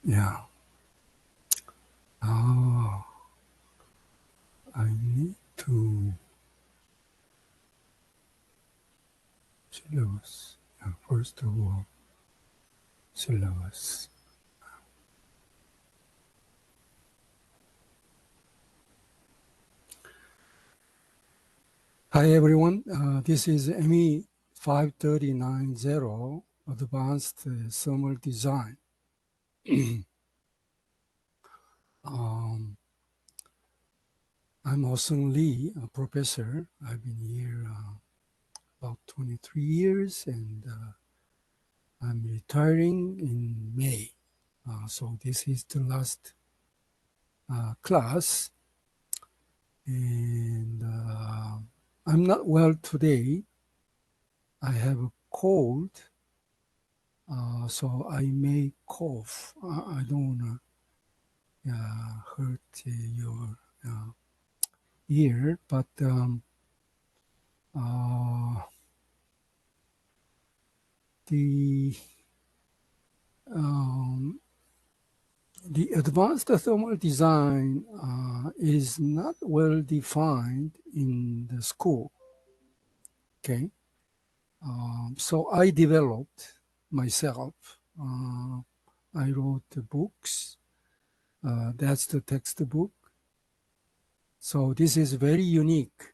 Yeah. Oh, I need to syllabus. Yeah, first of all, syllabus. Hi everyone. This is ME 5390 Advanced Thermal Design. I'm Hosung Lee, a professor. I've been here about 23 years and I'm retiring in May. So this is the last class, and I'm not well today. I have a cold, so I may cough. I don't want to hurt your ear, but the um, the advanced thermal design is not well defined in the school. Okay, so I developed myself. I wrote the books. That's the textbook. So this is very unique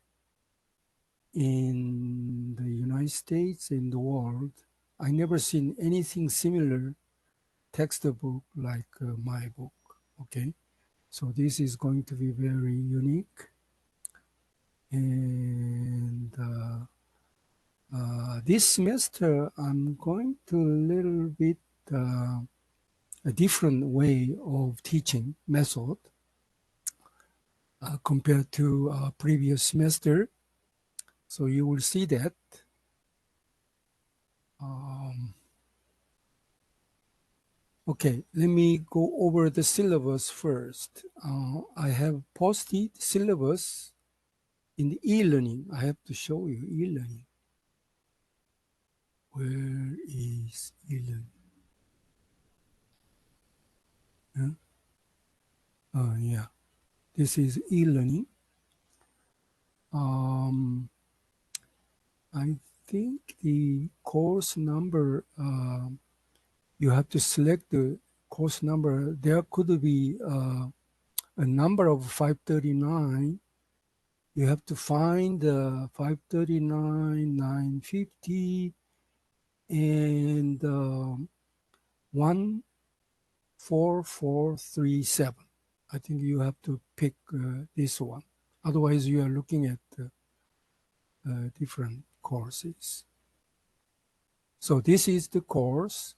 in the United States, in the world. I never seen anything similar textbook like my book. Okay, so this is going to be very unique, and this semester I'm going to a little bit a different way of teaching method compared to previous semester. So you will see that. Okay, let me go over the syllabus first. I have posted syllabus in the e-learning. I have to show you e-learning. Where is e-learning? Yeah, this is e-learning. I think the course number, you have to select the course number. There could be a number of 539. You have to find 539, 950, and 14437. I think you have to pick this one. Otherwise, you are looking at different courses. So this is the course,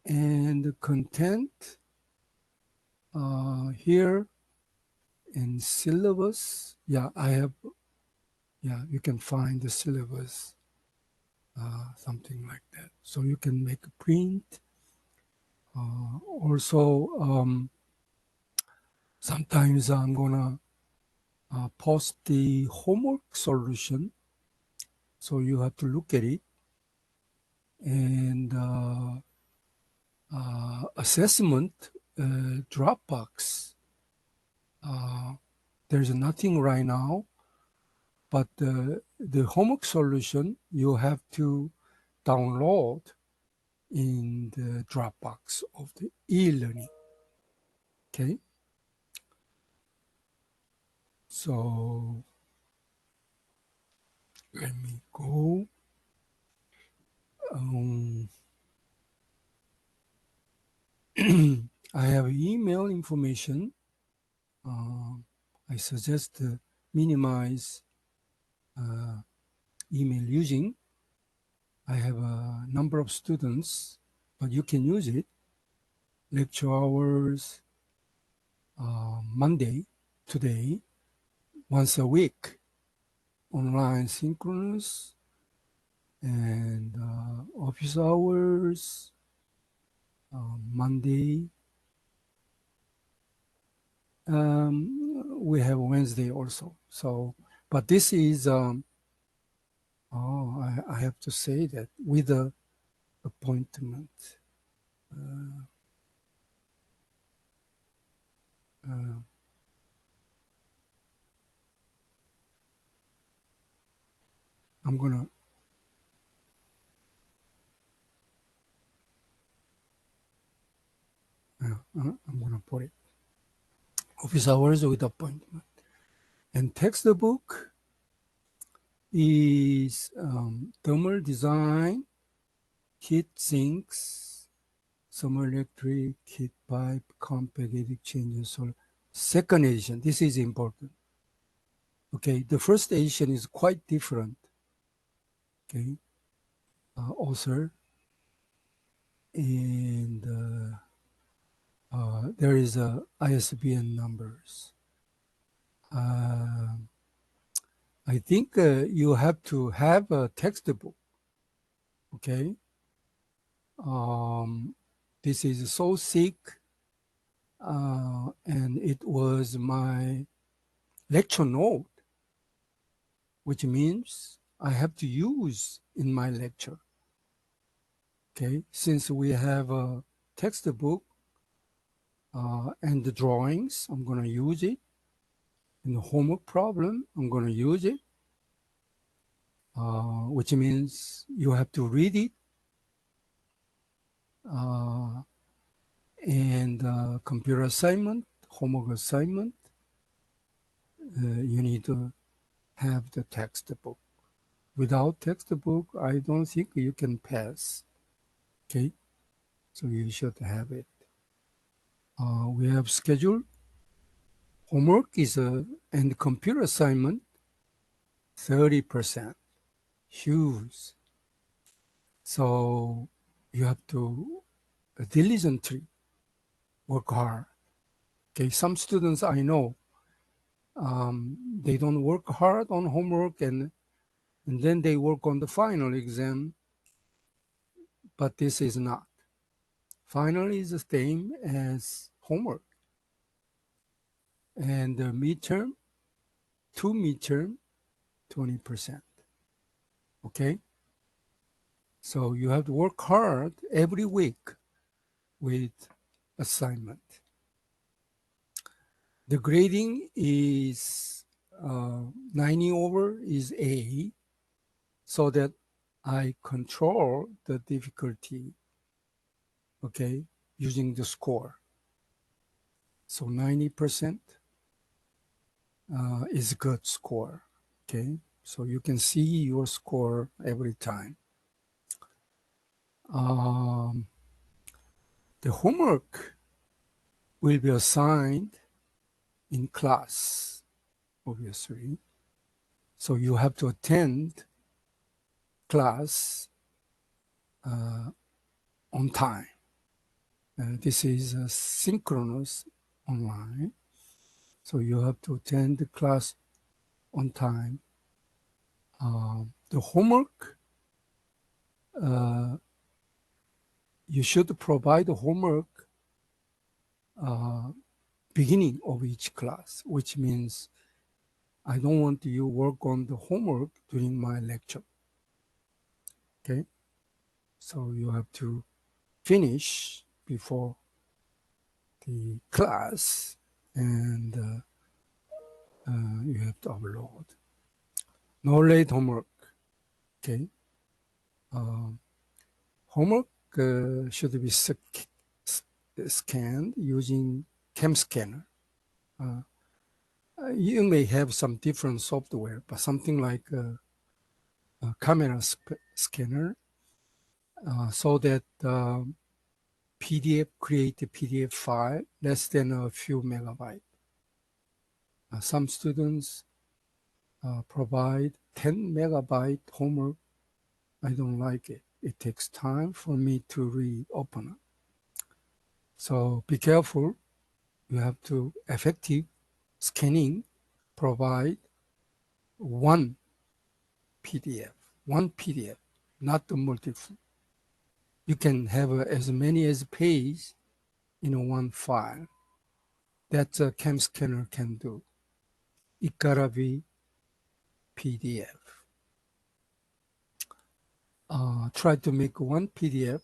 and the content here in syllabus. Yeah, I have. Yeah, you can find the syllabus, something like that. So you can make a print. Also, sometimes I'm gonna post the homework solution, so you have to look at it, and assessment Dropbox. There's nothing right now, but the homework solution you have to download in the Dropbox of the e-learning. Okay, so let me go. I have email information. I suggest minimize email using. I have a number of students, but you can use it. Lecture hours, Monday, today, once a week, online synchronous, and office hours, Monday. We have Wednesday also. So, but this is, I have to say that with the appointment. I'm gonna put it. Office hours with appointment. And textbook is thermal design, heat sinks, thermoelectric, heat pipe, compact heat exchanger, solar. Second edition, this is important. Okay, the first edition is quite different. Okay, author, and there is a ISBN numbers. I think you have to have a textbook. Okay, this is so sick, and it was my lecture note, which means I have to use in my lecture. Okay, since we have a textbook and the drawings, I'm going to use it. In the homework problem, I'm going to use it, which means you have to read it. And computer assignment, homework assignment, you need to have the textbook. Without textbook, I don't think you can pass. Okay, so you should have it. We have schedule. Homework is and computer assignment, 30%. Huge. So you have to diligently work hard. Okay, some students I know, they don't work hard on homework and then they work on the final exam, but this is not. Final is the same as homework. And the midterm, 20%. Okay? So you have to work hard every week with assignment. The grading is 90 over is A, so that I control the difficulty, okay, using the score. So 90% is a good score, okay? So you can see your score every time. The homework will be assigned in class, obviously. So you have to attend class on time. This is synchronous online. So you have to attend the class on time. The homework, you should provide the homework beginning of each class, which means I don't want you work on the homework during my lecture. Okay, so you have to finish before the class, and you have to upload. No late homework. Okay, homework should be scanned using cam scanner. You may have some different software, but something like a camera scanner, so that PDF, create a PDF file less than a few megabytes. Some students provide 10 megabyte homework. I don't like it. It takes time for me to reopen it. So be careful. You have to effective scanning, provide one PDF, not the multiple. You can have as many as page in one file. That's a cam scanner can do. It gotta be PDF. Try to make one PDF.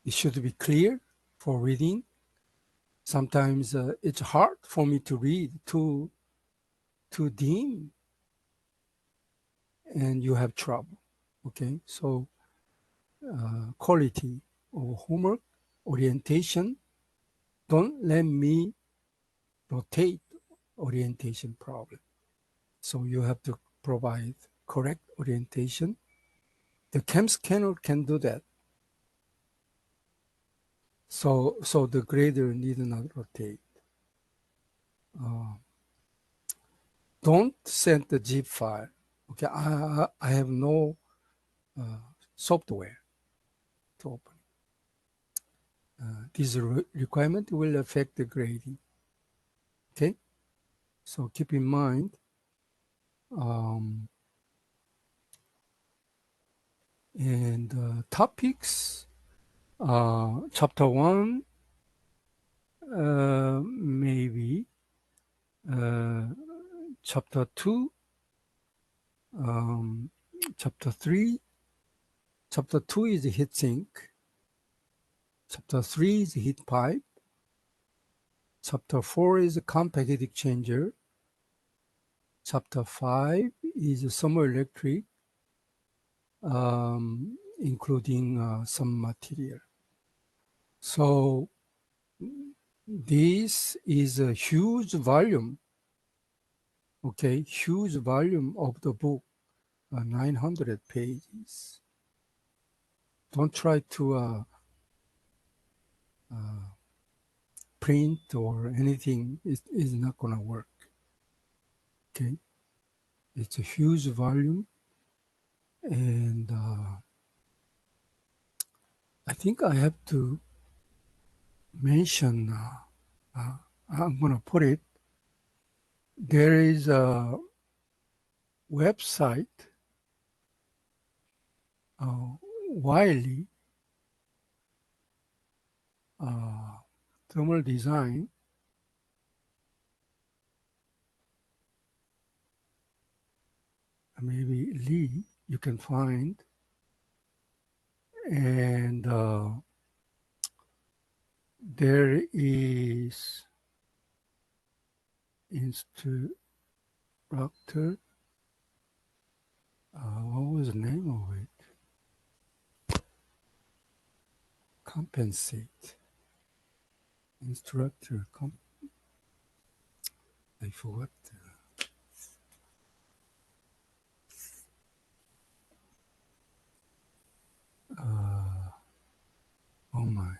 It should be clear for reading Sometimes it's hard for me to read, too dim, and you have trouble. Okay, so quality of homework, orientation. Don't let me rotate orientation problem. So you have to provide correct orientation. The CAM scanner can do that. So the grader need not rotate. Don't send the zip file. Okay, I have no software to open. This requirement will affect the grading. Okay, so keep in mind. And topics, chapter 1, maybe chapter 2, chapter 3. Chapter 2 is heat sink. Chapter 3 is heat pipe. Chapter 4 is compact heat exchanger. Chapter 5 is thermoelectric, including some material. So this is a huge volume, okay, huge volume of the book, 900 pages. Don't try to print or anything. It's not going to work, okay? It's a huge volume, and I think I have to mention, I'm going to put it, there is a website, Wiley Thermal Design, maybe Lee, you can find, and there is instructor, what was the name of it? Compensate. Instructor, I forgot. Oh my.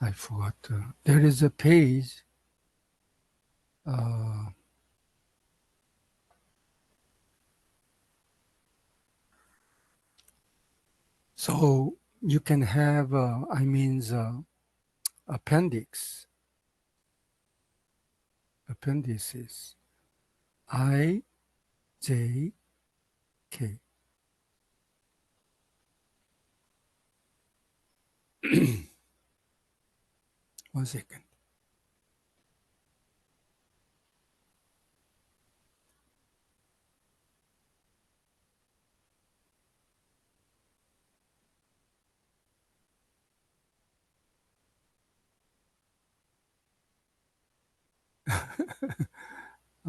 I forgot. There is a page. So you can have, appendices, I, J, K. 1 second.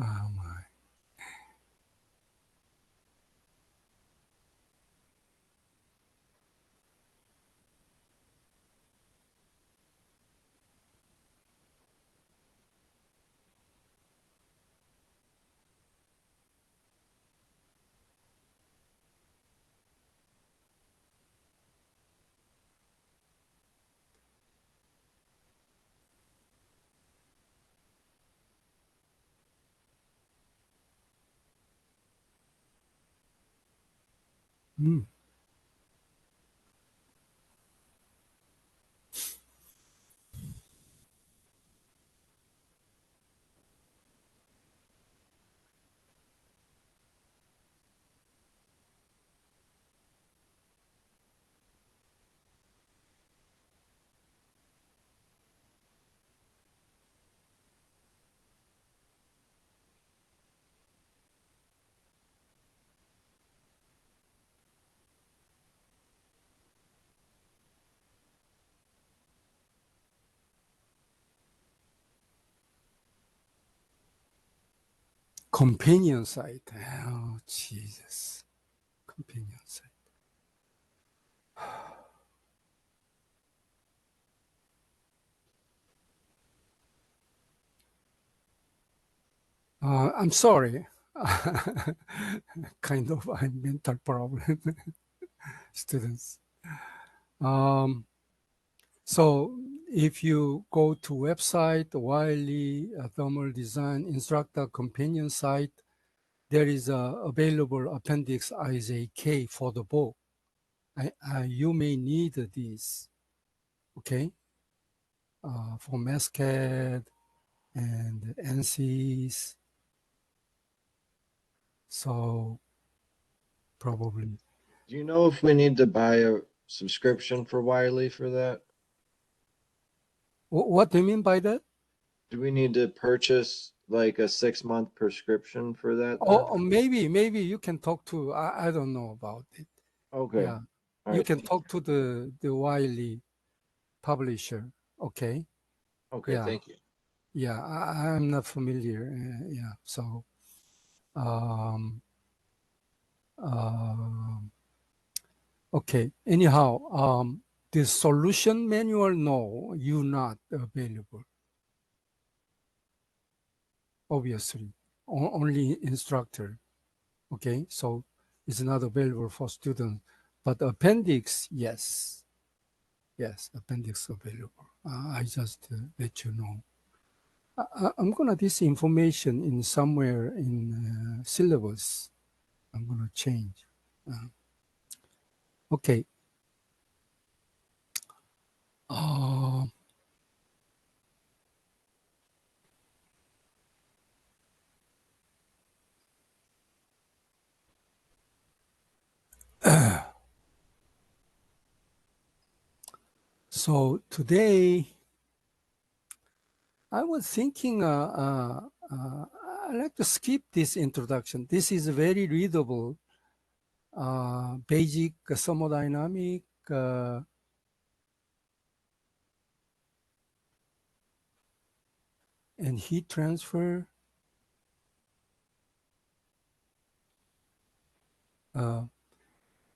Oh my. Mm. companion site. Oh, Jesus. Companion site. I'm sorry. Kind of a mental problem, students. So if you go to website, Wiley Thermal Design Instructor Companion site, there is a available appendix IJK for the book. You may need this, okay? For MASCAD and ANSYS. So probably. Do you know if we need to buy a subscription for Wiley for that? What do you mean by that? Do we need to purchase like a 6-month prescription for that then? Or maybe you can talk to, I don't know about it. Okay. Yeah, All you right. can talk to the Wiley publisher. Okay. Okay, Yeah. thank you. Yeah, I'm not familiar. Yeah. So, okay. Anyhow, the solution manual, no, you not available. Obviously, only instructor. Okay, so it's not available for students, but appendix, yes, appendix available. I just let you know. I'm gonna this information in somewhere in syllabus. I'm gonna change. Okay. Uh, so today I was thinking I like to skip this introduction. This is very readable, basic thermodynamic, and heat transfer.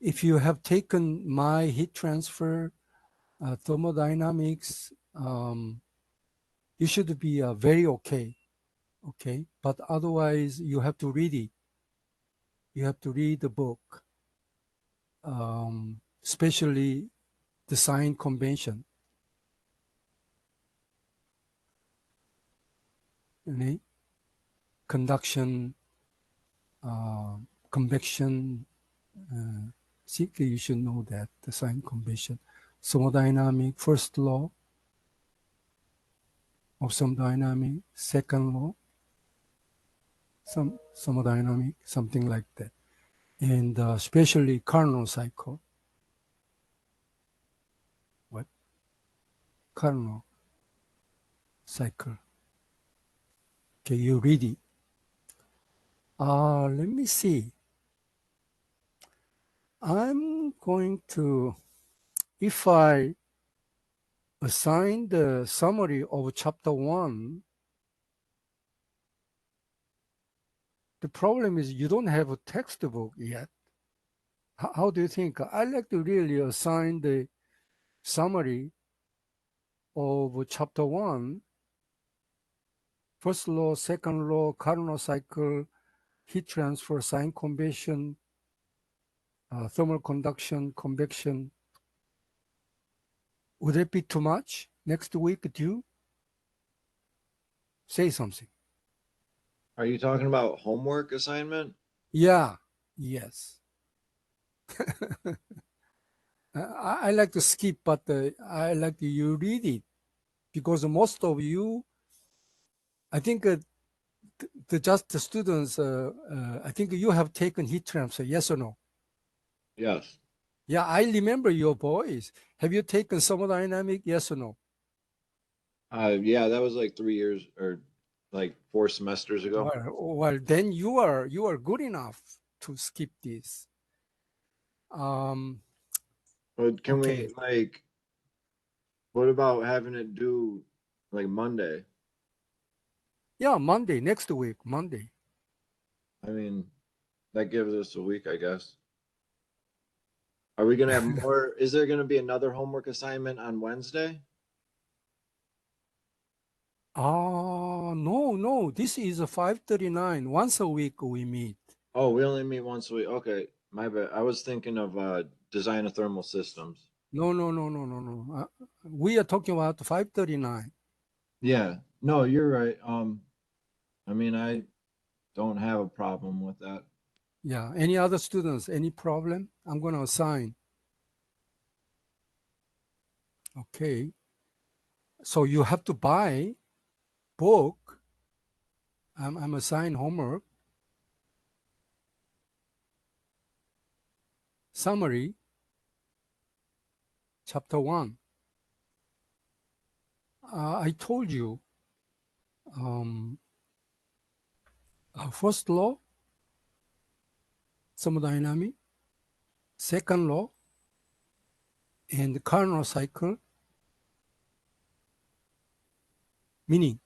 If you have taken my heat transfer, thermodynamics, you should be very okay. Okay, but otherwise you have to read it. You have to read the book, especially the sign convention. Okay? Conduction, convection. See, you should know that the sign convention. Thermodynamic, first law of thermodynamic, second law, some thermodynamic, something like that. And especially Carnot cycle. What? Carnot cycle. Okay, you read it. Let me see. I'm going to, if I assign the summary of chapter 1, the problem is you don't have a textbook yet. How do you think? I like to really assign the summary of chapter 1, first law, second law, Carnot cycle, heat transfer, sign convention, thermal conduction, convection. Would it be too much? Next week due? Say something. Are you talking about homework assignment? Yeah, yes. I like to skip, but I like you read it because most of you, I think just the students, I think you have taken heat transfer, yes or no? Yes. Yeah, I remember your voice. Have you taken thermodynamic, yes or no? Yeah, that was like 3 years or like 4 semesters ago. Well, then you are good enough to skip this. But can we Okay. like, what about having it due like Monday? Yeah, Monday, next week, Monday. I mean, that gives us a week, I guess. Are we gonna have more? Is there gonna be another homework assignment on Wednesday? No. This is a 539. Once a week we meet. Oh, we only meet once a week. Okay, my bad. I was thinking of design of thermal systems. No. We are talking about 539. Yeah, no, you're right. I mean, I don't have a problem with that. Yeah. Any other students? Any problem? I'm going to assign. Okay. So you have to buy book. I'm assign homework. Summary. Chapter 1. I told you um, first law, thermodynamic, second law, and Carnot cycle, meaning,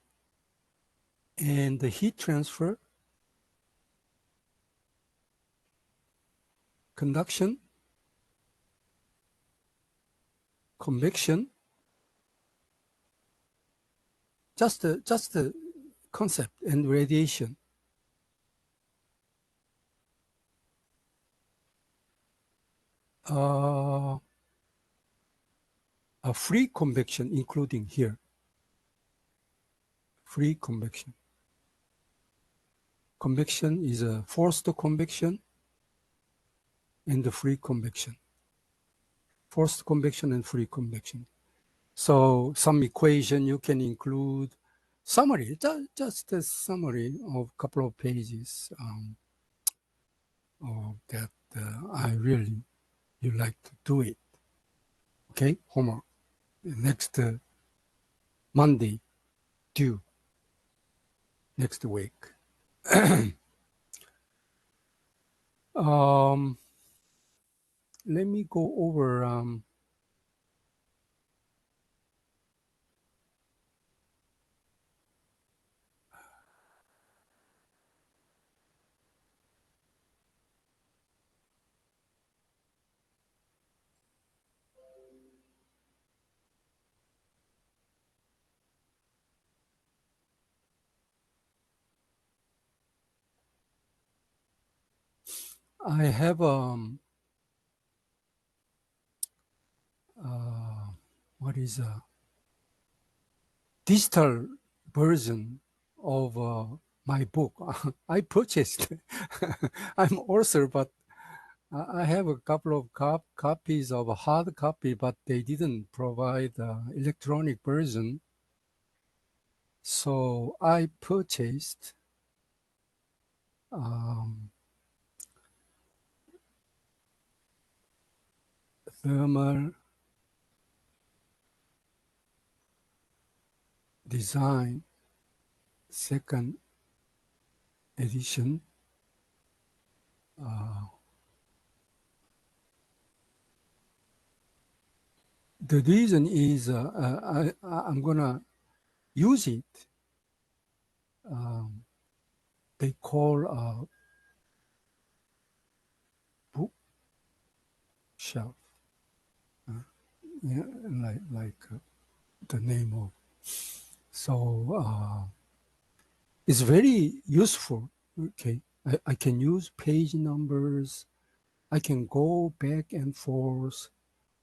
and the heat transfer, conduction, convection, just the concept, and radiation. A free convection, including here. Free convection. Convection is a forced convection and the free convection. Forced convection and free convection. So some equation you can include. Summary, just a summary of a couple of pages of that. I really, you like to do it. Okay, homework. Next Monday, due. Next week. Let me go over I have what is a digital version of my book. I purchased. I'm author, but I have a couple of copies of a hard copy, but they didn't provide electronic version. So I purchased thermal design second edition. The reason is I'm gonna use it. They call bookshelf. Yeah, like the name of. So it's very useful. Okay, I can use page numbers. I can go back and forth.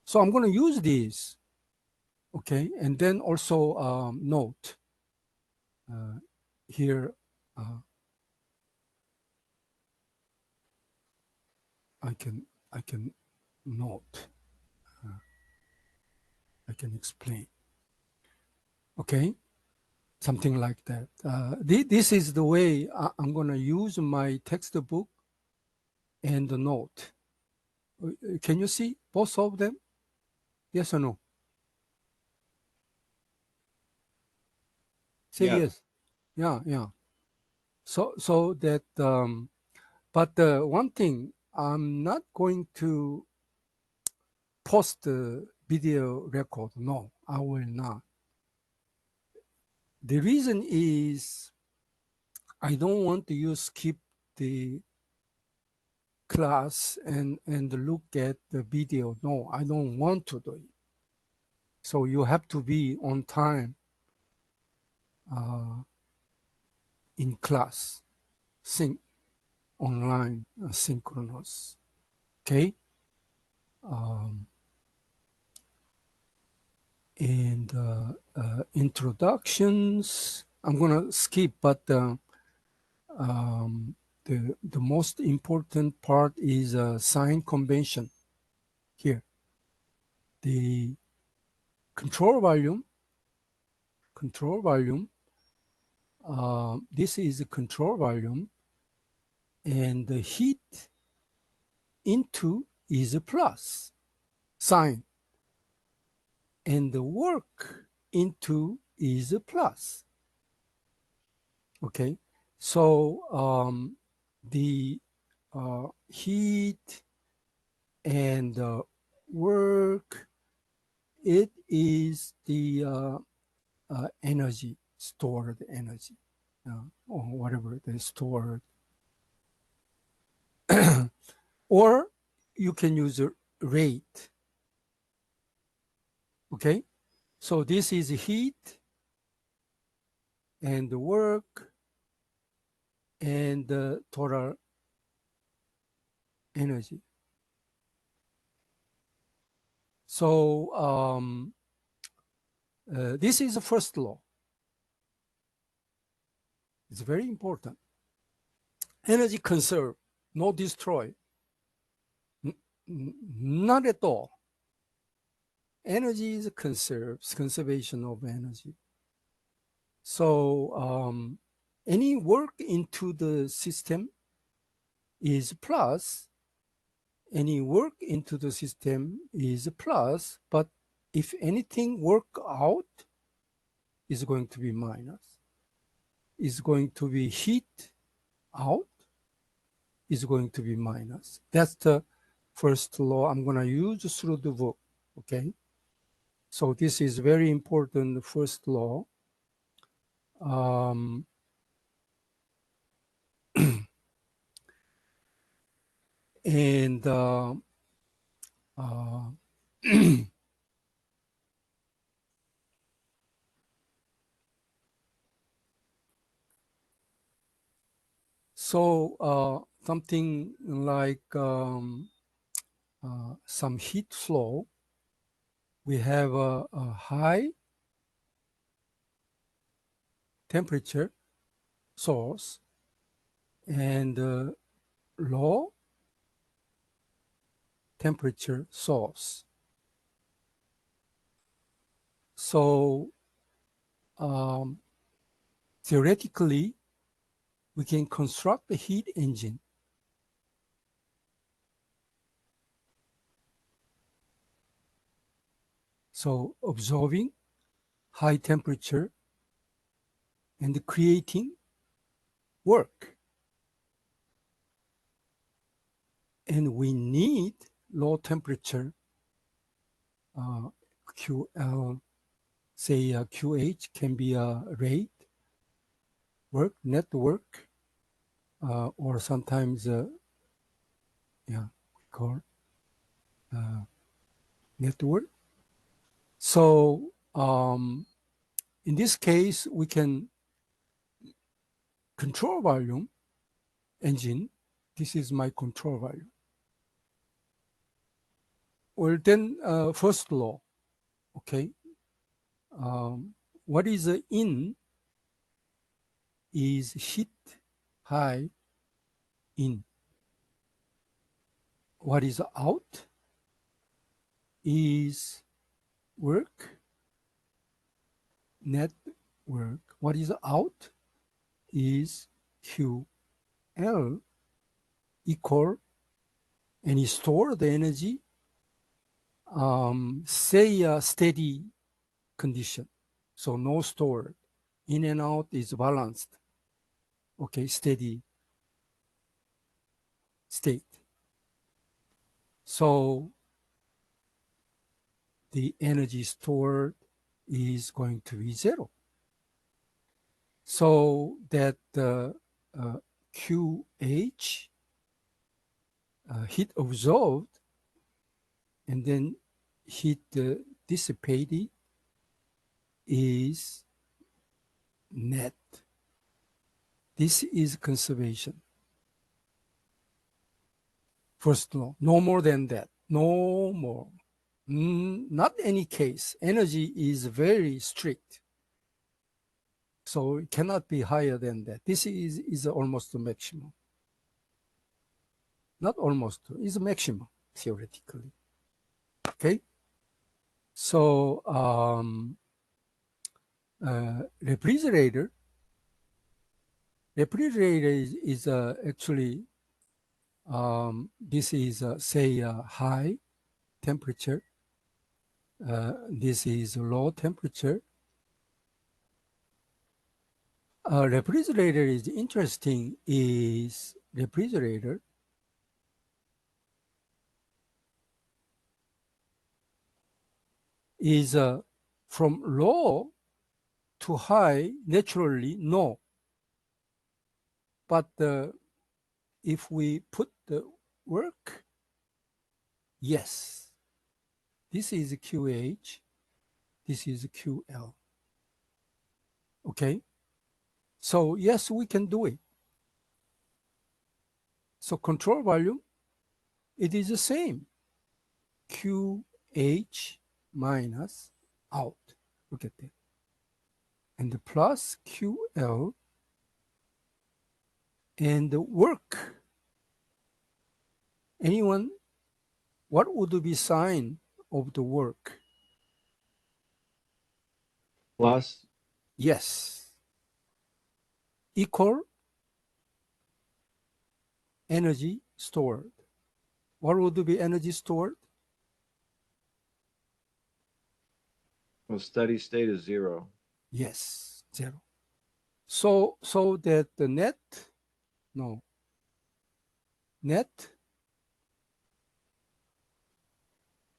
So I'm going to use this. Okay, and then also note here. I can note. I can explain. Okay, something like that. This is the way I'm going to use my textbook and the note. Can you see both of them? Yes or no? Say Yeah. yes. Yeah. So that, but one thing, I'm not going to post the video record. No, I will not. The reason is I don't want to use skip the class and look at the video. No, I don't want to do it. So you have to be on time in class, online, synchronous. Okay. And introductions, I'm gonna skip, but the most important part is sign convention here. The control volume, this is the control volume, and the heat into is a plus sign, and the work into is a plus. Okay, so the heat and work, it is the energy, stored energy, or whatever they stored. Or you can use a rate. Okay, so this is heat and the work and the total energy. So this is the first law. It's very important. Energy conserve, no destroy. Not at all. Energy is conservation of energy. So any work into the system is plus, any work into the system is plus, but if anything work out, is going to be minus. Is going to be heat out, is going to be minus. That's the first law I'm going to use through the book. Okay, so this is very important first law. And so something like some heat flow, we have a high temperature source and low temperature source. So theoretically, we can construct a heat engine. So absorbing high temperature and creating work. And we need low temperature, QL, say QH can be a rate, work, net work, or sometimes, we call network. So in this case, we can control volume engine. This is my control volume. Well, then first law, okay. What is in is heat high in. What is out is work, net work. What is out is QL equal any stored energy, say a steady condition. So no stored, in and out is balanced. Okay, steady state. So the energy stored is going to be zero. So that QH, heat absorbed, and then heat dissipated is net. This is conservation. First law, no more than that, no more. Not any case. Energy is very strict. So it cannot be higher than that. This is almost the maximum. Not almost, it's a maximum, theoretically. Okay? So refrigerator is actually, this is say high temperature. This is low temperature. Refrigerator is interesting, is refrigerator is from low to high, naturally, no. But if we put the work, yes. This is QH, this is QL. Okay? So yes, we can do it. So control volume, it is the same. QH minus out. Look at that. And the plus QL and the work. Anyone, what would be sign of the work? Plus, Yes. Equal energy stored. What would be energy stored? well, steady state is 0. Yes, 0. So that the net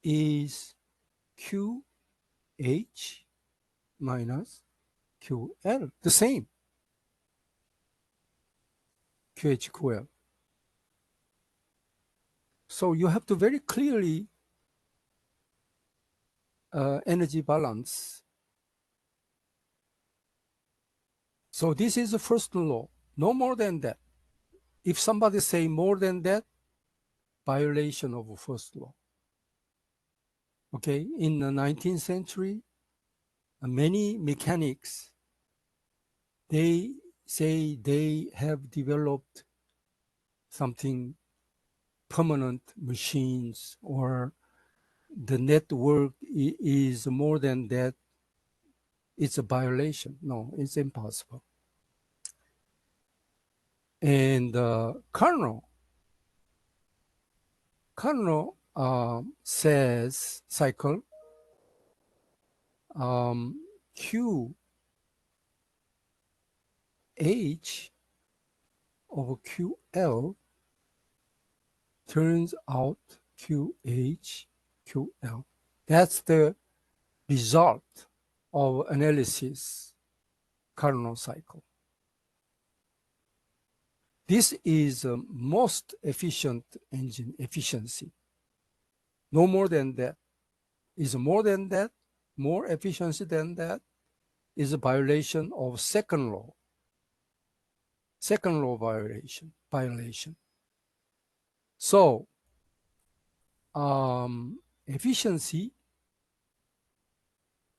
is QH minus QL, the same. QH, QL. So you have to very clearly energy balance. So this is the first law, no more than that. If somebody say more than that, violation of first law. Okay, in the 19th century, many mechanics, they say they have developed something permanent machines, or the network is more than that. It's a violation. No, it's impossible. And Carnot says cycle QH over QL turns out QH, QL. That's the result of analysis, Carnot cycle. This is most efficient engine efficiency. No more than that. Is more than that, more efficiency than that, is a violation of second law. Second law violation. So efficiency,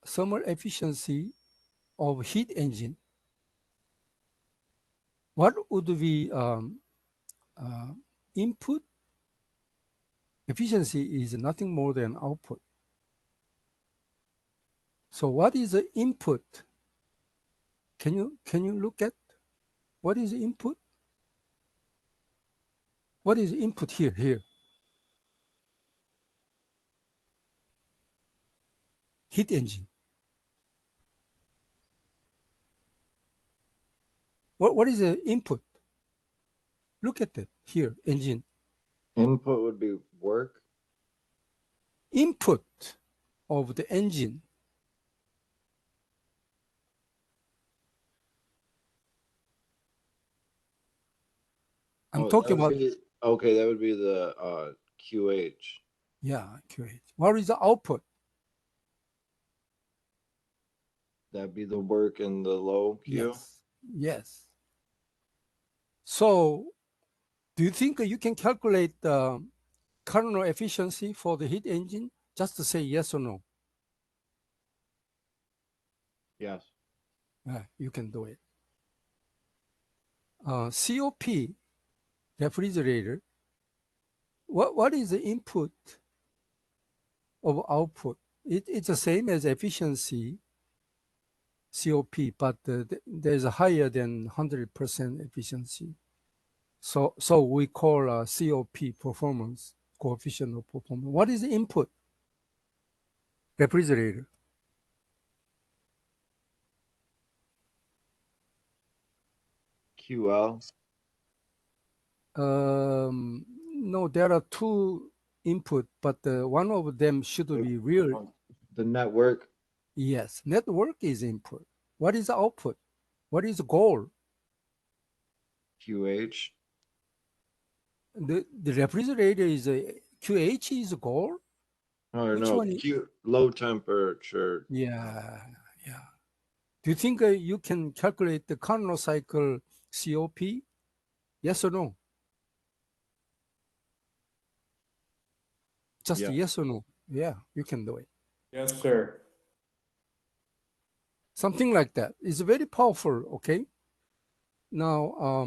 thermal efficiency of heat engine, what would be input? Efficiency is nothing more than output. So what is the input? Can you look at what is the input? What is input here? Heat engine. What is the input? Look at that here, engine. Input would be work. Input of the engine. I'm Oh, talking that would about, be, okay, that would be the QH. yeah, QH. What is the output? That'd be the work in the low Q. Yes, yes. So do you think you can calculate the Carnot efficiency for the heat engine? Just to say yes or no. Yes. You can do it. COP, refrigerator, what is the input of output? It's the same as efficiency, COP, but there's a higher than 100% efficiency. So we call COP performance, coefficient of performance. What is the input? Refrigerator. QL. No, there are two input, but one of them should be real. The network. Yes, network is input. What is the output? What is the goal? QH. The refrigerator is a QH is a goal. Oh Which no, one? low temperature. Yeah, yeah. Do you think you can calculate the Carnot cycle COP? Yes or no? Just Yeah. yes or no? Yeah, you can do it. Yes, sir. Something like that. It's very powerful. Okay. Now,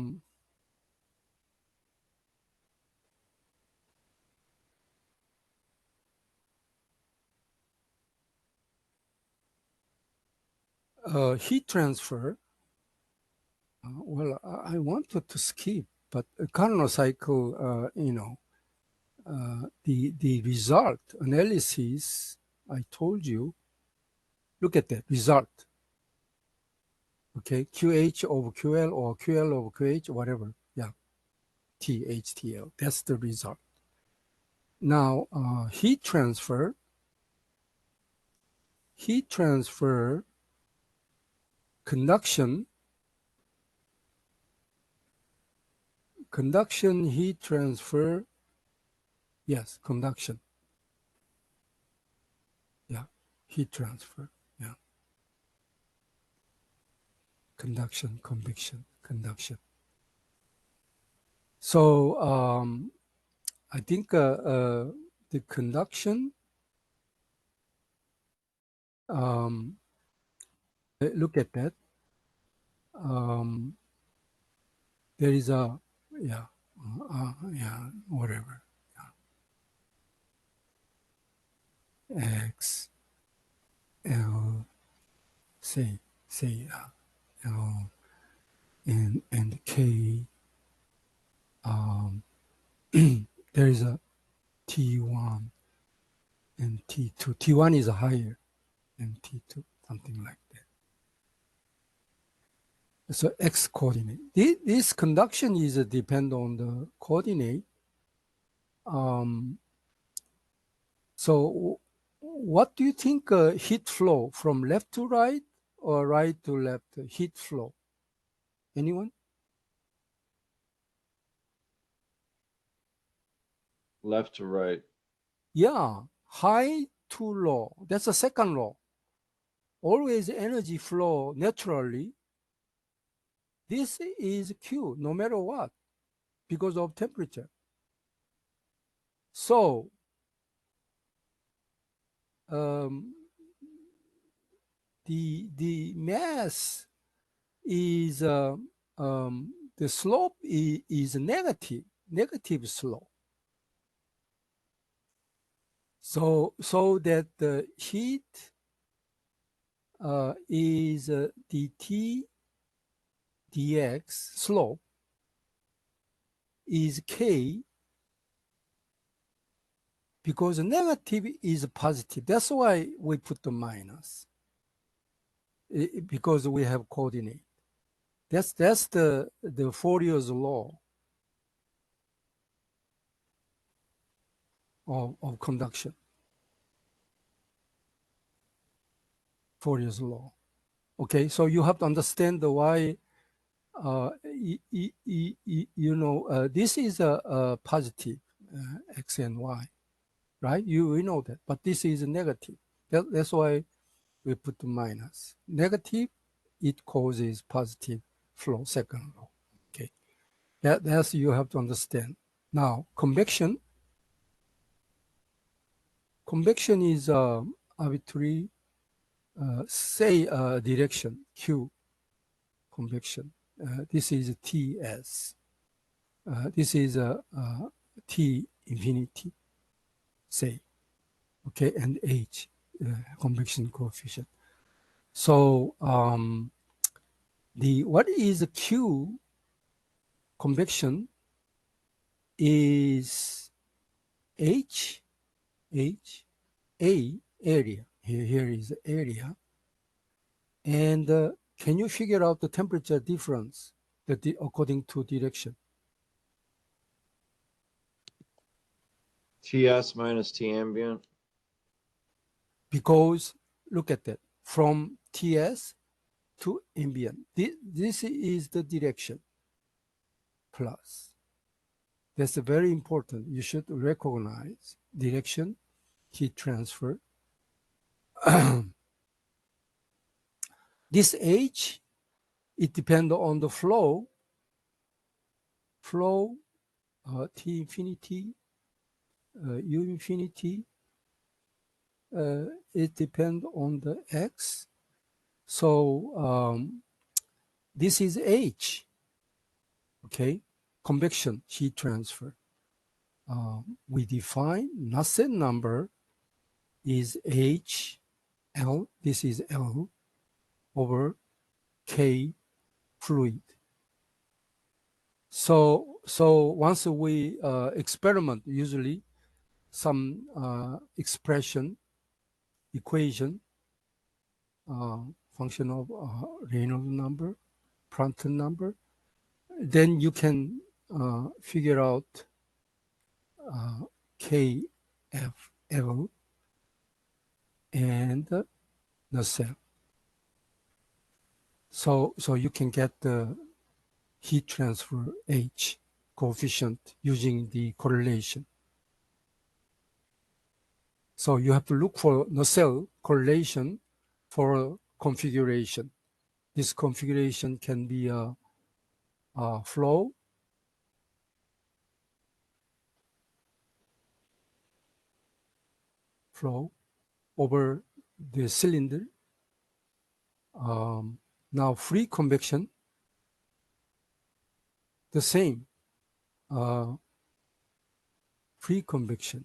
heat transfer. Well, I wanted to skip, but Carnot cycle, the result analysis, I told you, look at that result. Okay, QH over QL or QL over QH, whatever. Yeah, THTL, that's the result. Now, heat transfer, conduction, heat transfer, yes, conduction. Yeah, heat transfer, yeah. Conduction, convection, conduction. So I think the conduction, look at that. There is a, yeah, whatever. Yeah. X, L, say L, and K. There is a T1 and T2. T1 is higher than T2, something like that. So X coordinate. This conduction is depend on the coordinate. So what do you think heat flow from left to right or right to left heat flow? Anyone? Left to right. Yeah, high to low. That's the second law. Always energy flow naturally. This is Q no matter what because of temperature. So the mass is the slope is negative slope. So that the heat is dt dx slope is k, because negative is positive. That's why we put the minus, because we have coordinate. That's the Fourier's law of conduction. Fourier's law. Okay, so you have to understand why this is a positive x and y, right? We know that, but this is a negative. That's why we put the minus. Negative, it causes positive flow, second law. Okay, that's you have to understand. Now, convection is arbitrary, say direction q convection. This is Ts. This is T infinity, say, okay, and H, convection coefficient. So what is Q convection is H A area. Here is area. And can you figure out the temperature difference according to direction? TS minus T ambient. Because look at that, from TS to ambient. This is the direction plus. That's very important. You should recognize direction, heat transfer. This H, it depends on the flow, T infinity, U infinity, it depends on the X. So this is H, okay? Convection, heat transfer. We define Nusselt number is H, L, this is L, over K fluid. So once we experiment, usually some expression, equation, function of Reynolds number, Prandtl number, then you can figure out KFL and Nusselt. So you can get the heat transfer H coefficient using the correlation. So you have to look for Nusselt correlation for configuration. This configuration can be a flow, over the cylinder. Now free convection, the same, free convection.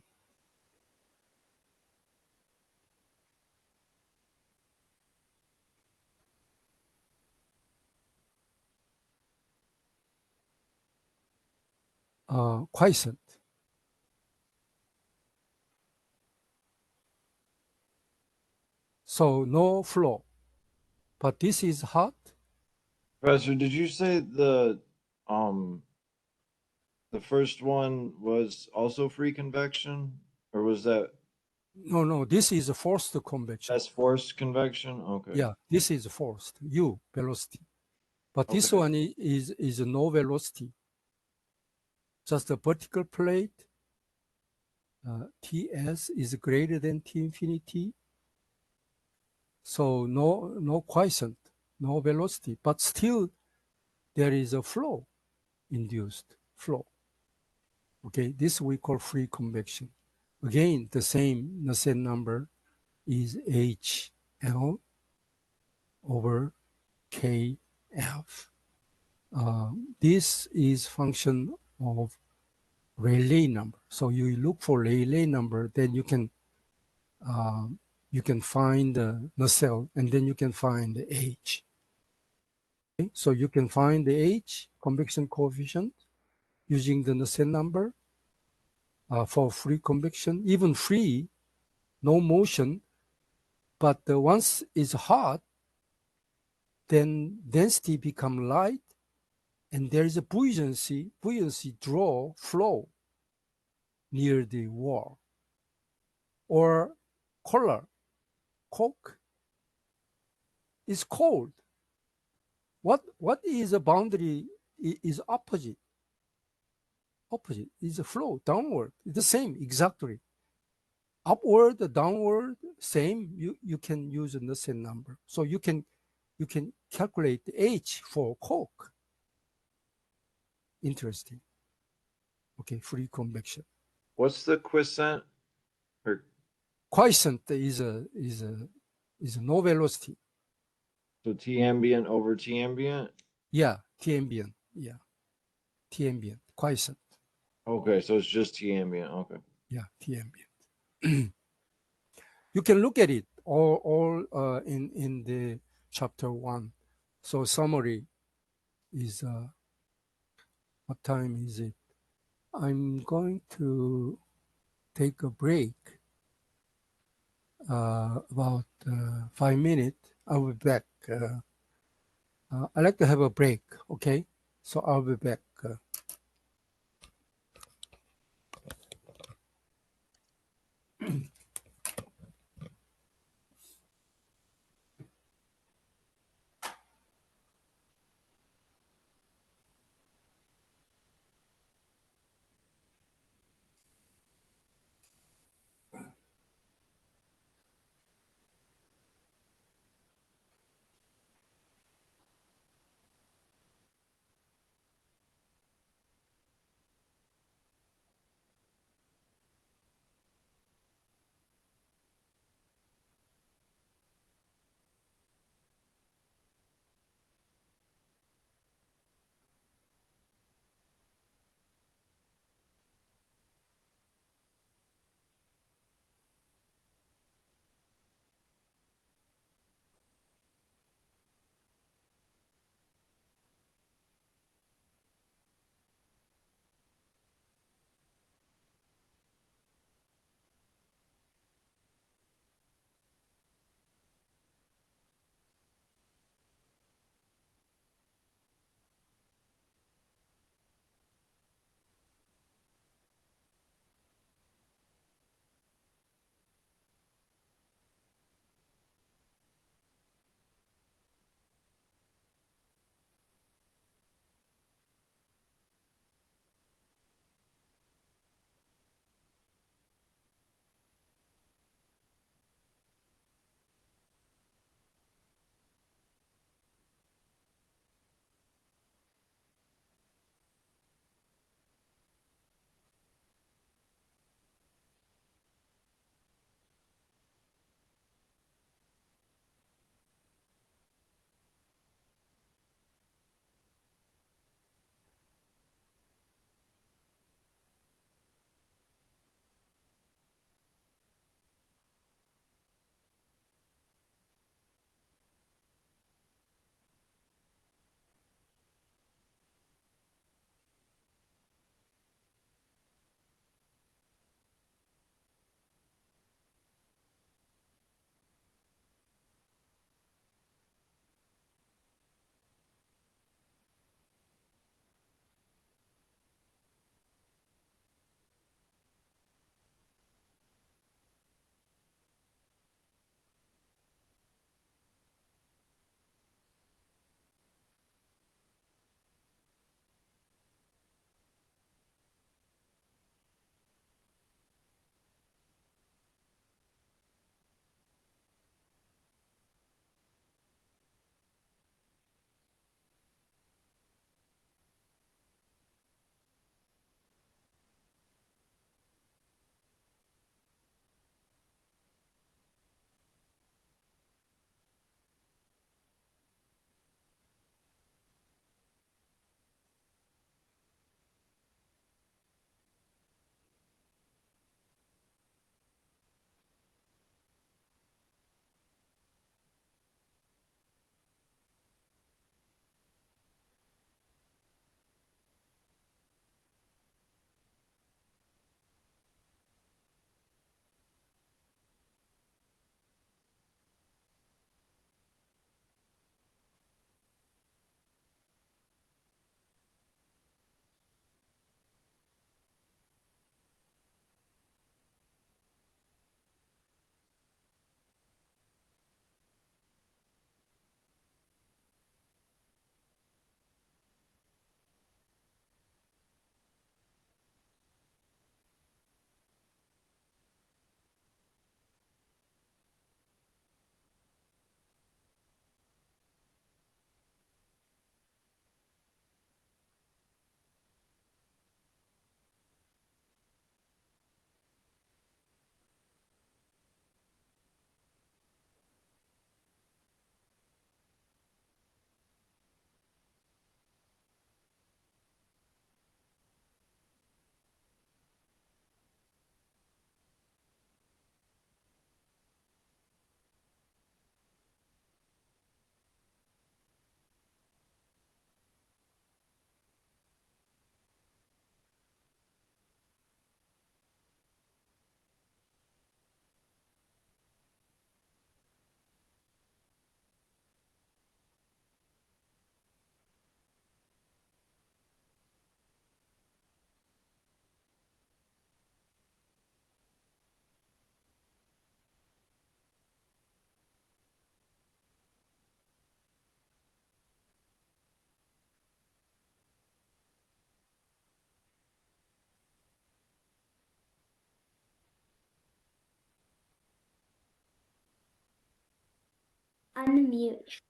Quiescent. So no flow, but this is hot. Professor, did you say the first one was also free convection, or was that? No, this is a forced convection. That's forced convection. Okay. Yeah, this is forced, U velocity. But this Okay. one is no velocity. Just a vertical plate. Ts is greater than T infinity. So no quiescent, no velocity, but still there is a flow, induced flow. Okay, this we call free convection. Again, the same Nusselt number is HL over KF. This is function of Rayleigh number. So you look for Rayleigh number, then you can find the Nusselt, and then you can find the H. Okay? So you can find the H, convection coefficient, using the Nusselt number for free convection. Even free, no motion, but once it's hot, then density become light, and there is a buoyancy draw, flow near the wall. Or Coke is cold. what is a boundary is opposite. Opposite is a flow downward. It's the same exactly. Upward, downward, same. You can use the same number. So you can calculate the H for Coke. Interesting. Okay, free convection. What's the quiescent? Or Quiescent is a no velocity. so T ambient over T ambient? Yeah, T ambient. Yeah, T ambient. Quiescent. Okay, so it's just T ambient. Okay. Yeah, T ambient. You can look at it all in the chapter 1. So summary is what time is it? I'm going to take a break about 5 minutes. I'll be back. I like to have a break, okay? So I'll be back. unmute.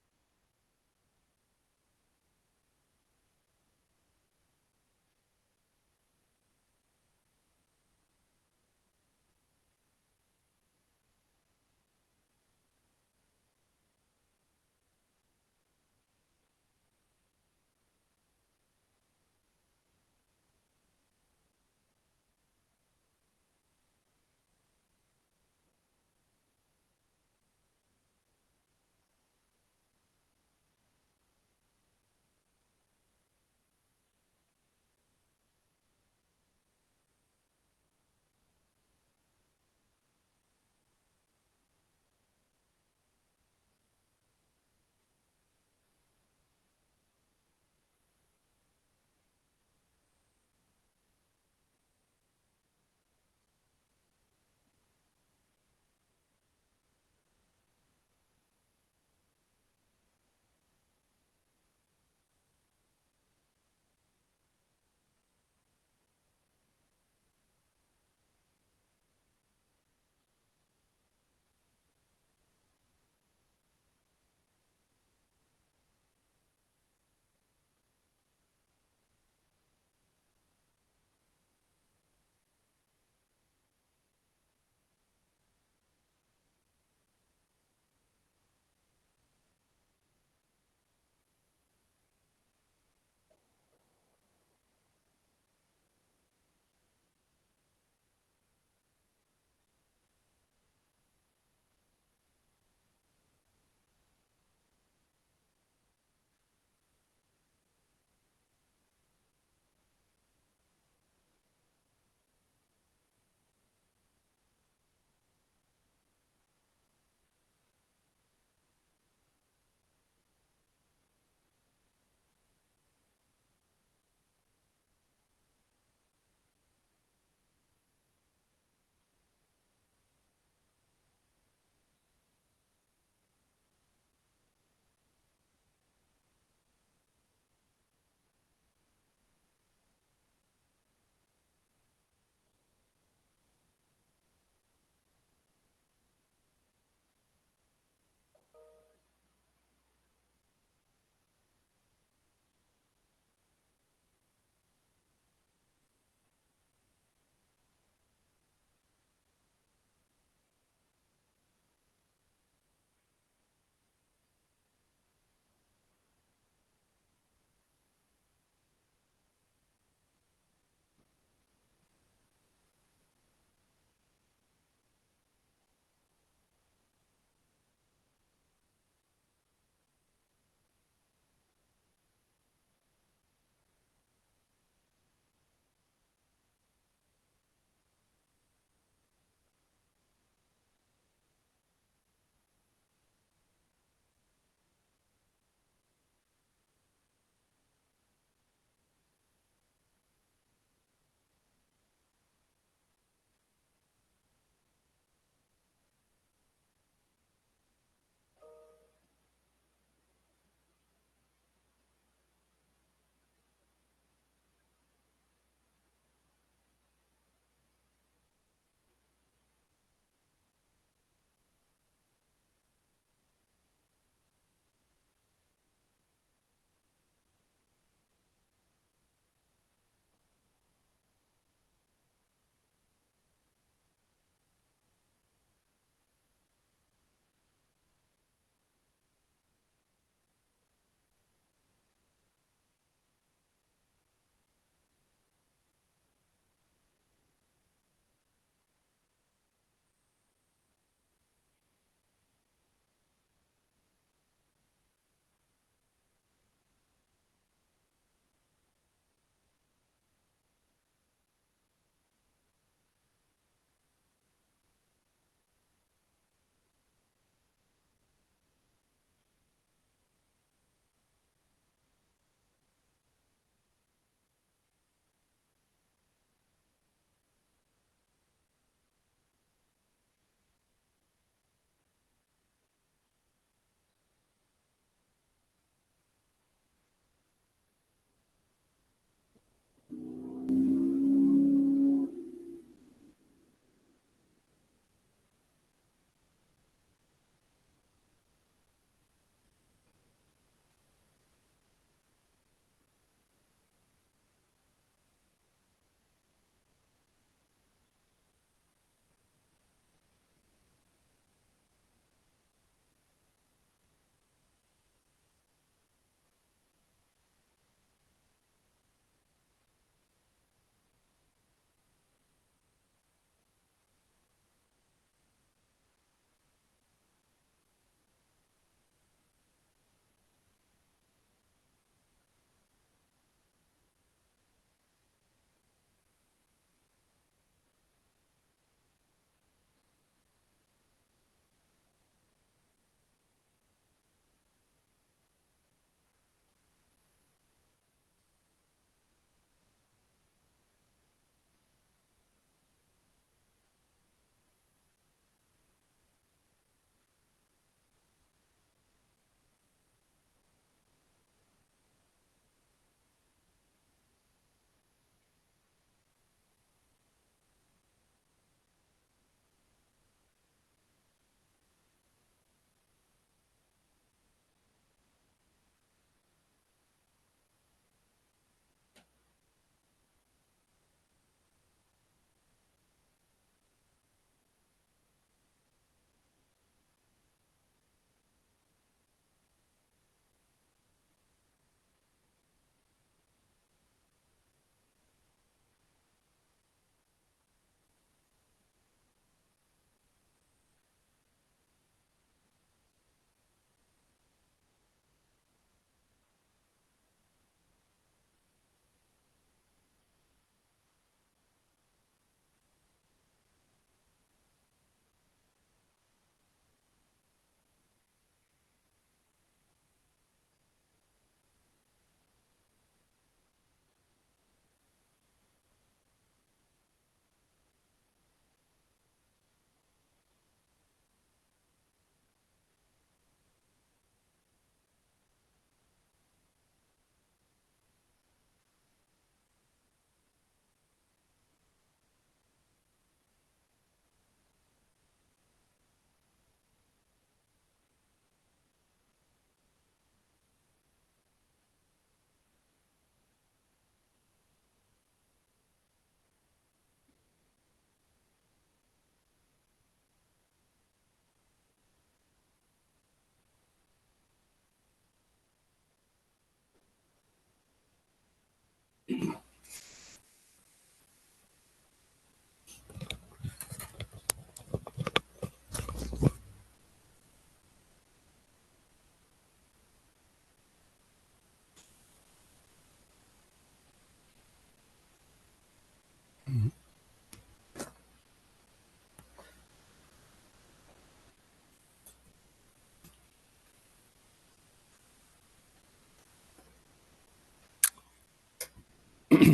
Hi,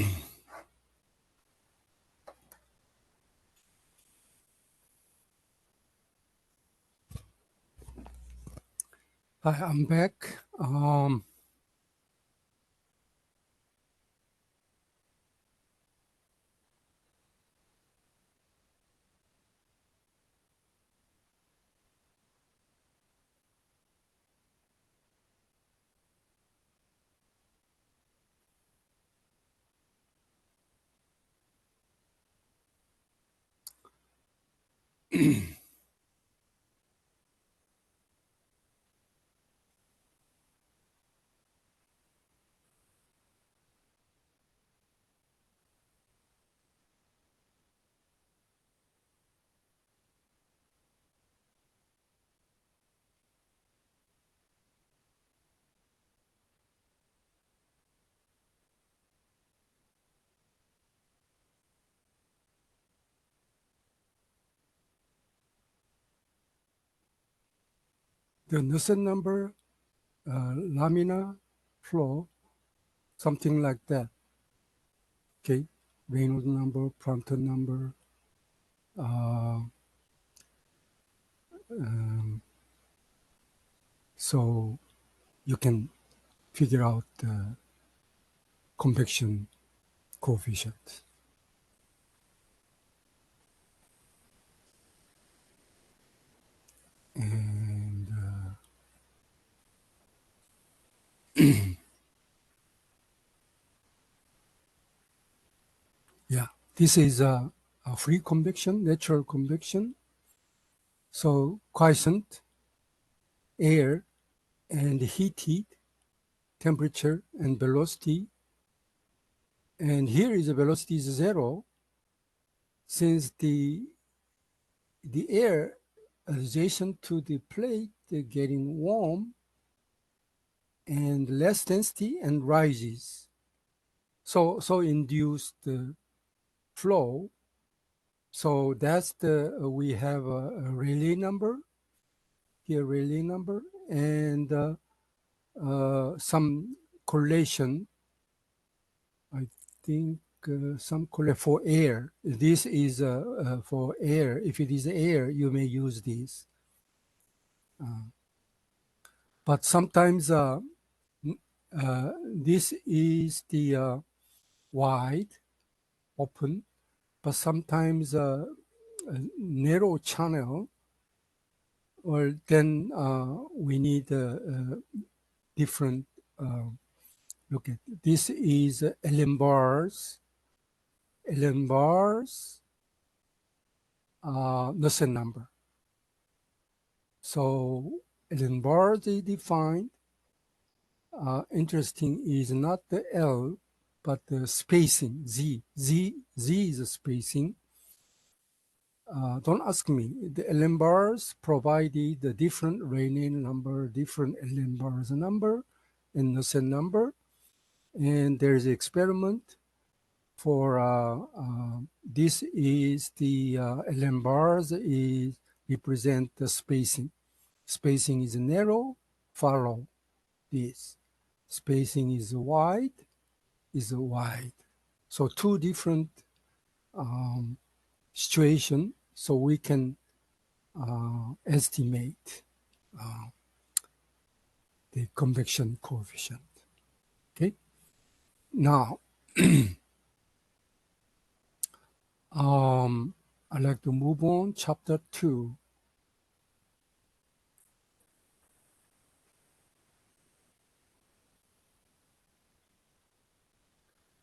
I'm back. The Nusselt number, laminar flow, something like that. Okay, Reynolds number, Prandtl number. So you can figure out the convection coefficient. And yeah, this is a free convection, natural convection. So quiescent, air, and heated, temperature and velocity. And here is the velocity is 0, since the air adjacent to the plate getting warm and less density and rises. So induced flow. So that's we have a Rayleigh number, here Rayleigh number, and some correlation, I think some correlation for air. This is for air. If it is air, you may use this. But sometimes this is the wide, open, but sometimes a narrow channel, or then we need different look at this is Ehrenbar's Nusselt number. So Ehrenbar's is defined. Interesting is not the L, but the spacing, Z is a spacing. Don't ask me. The Ehrenbar's provided the different Rayleigh number, different Ehrenbar's number, and Nusselt number. And there's an experiment for this is the Ehrenbar's is represent the spacing. Spacing is narrow, follow this. Spacing is wide. So two different situation, so we can estimate the convection coefficient. Okay. Now, I'd like to move on. Chapter 2.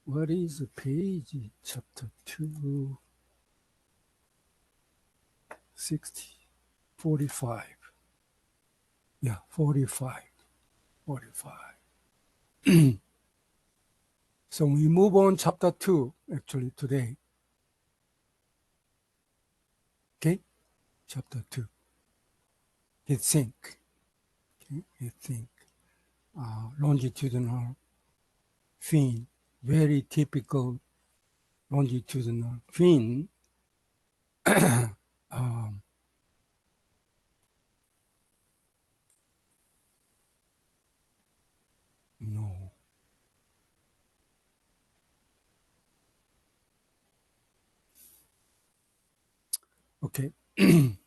What is the page? Chapter 2, 60, 45. Yeah, 45. So we move on chapter 2, actually, today. Okay? Chapter 2. Heat sink. Okay? Heat sink. Longitudinal fin. Very typical longitudinal fin. No. Okay. No.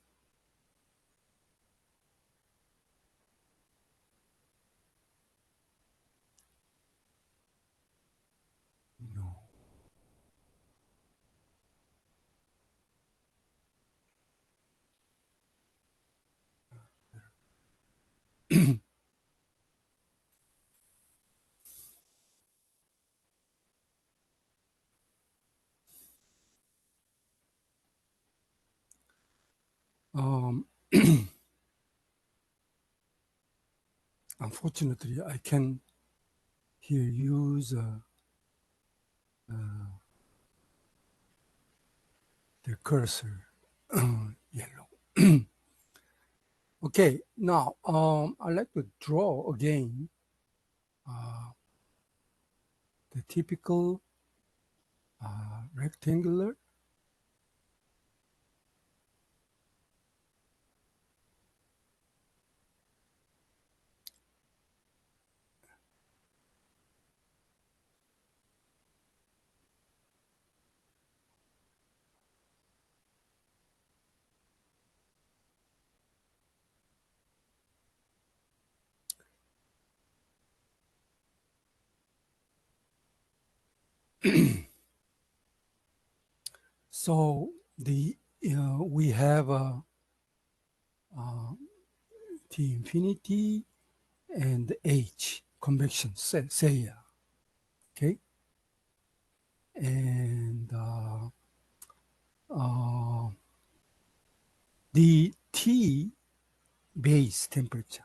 Um, unfortunately, I can here use the cursor yellow. Okay, now I'd like to draw again the typical rectangular. So we have T infinity and H convection say okay, and the T base temperature,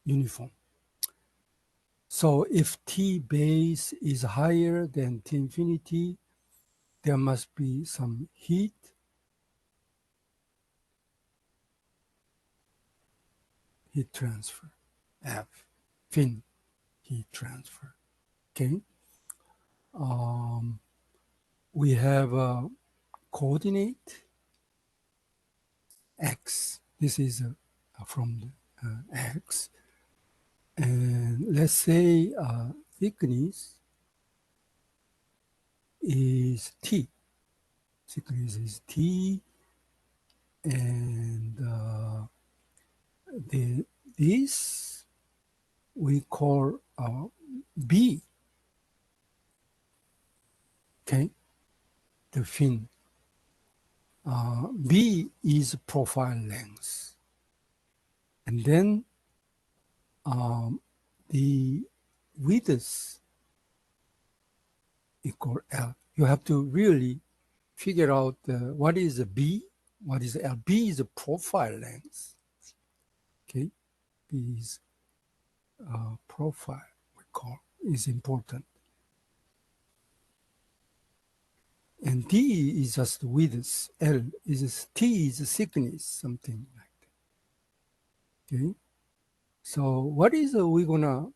uniform. So if T base is higher than T infinity, there must be some heat transfer, F, fin heat transfer. Okay. We have a coordinate X. This is from the X. And let's say thickness is T. Thickness is T. And this we call B. Okay. The fin. B is profile length. And then the width equal L. You have to really figure out what is a B, what is L. B is a profile length. Okay, B is profile, we call, is important. And D is just width, L is T is thickness, something like that. Okay, so what is we gonna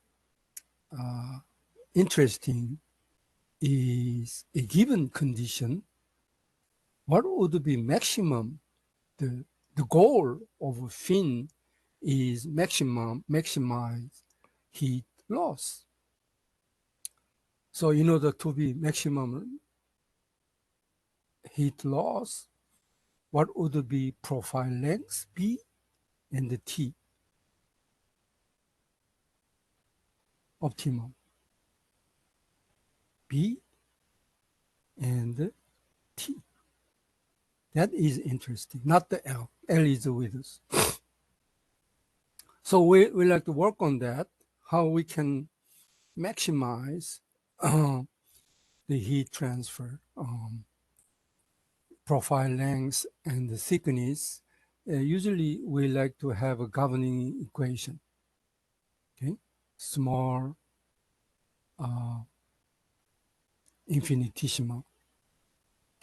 interesting is a given condition, what would be maximum, the goal of a fin is maximize heat loss. So in order to be maximum heat loss, what would be profile length B and the T optimum? B and T. That is interesting, not the L. L is the width. So we like to work on that, how we can maximize the heat transfer, profile length and the thickness. Usually we like to have a governing equation, okay? Small infinitesimal,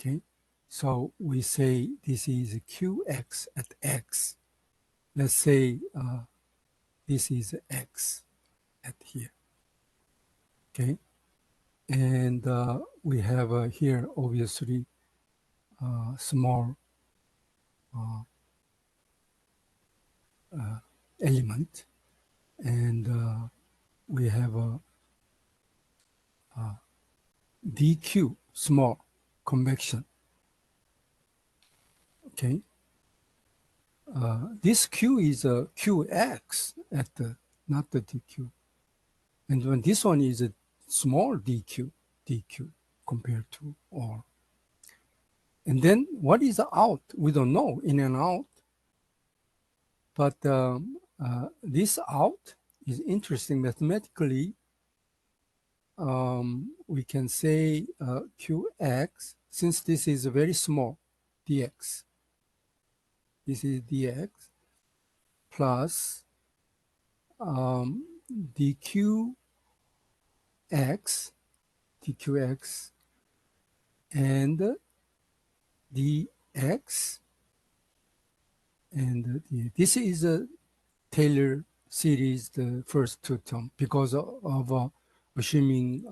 okay? So we say this is Qx at X. Let's say this is X at here, okay? And we have here, obviously, small element. And we have a dq, small convection. Okay. This Q is a QX at the, not the DQ. And when this one is a small DQ compared to R. And then what is out? We don't know, in and out. But this out is interesting mathematically. We can say QX, since this is very small, dx. This is dx plus dqx and dx and this is a Taylor series, the first two term, because of assuming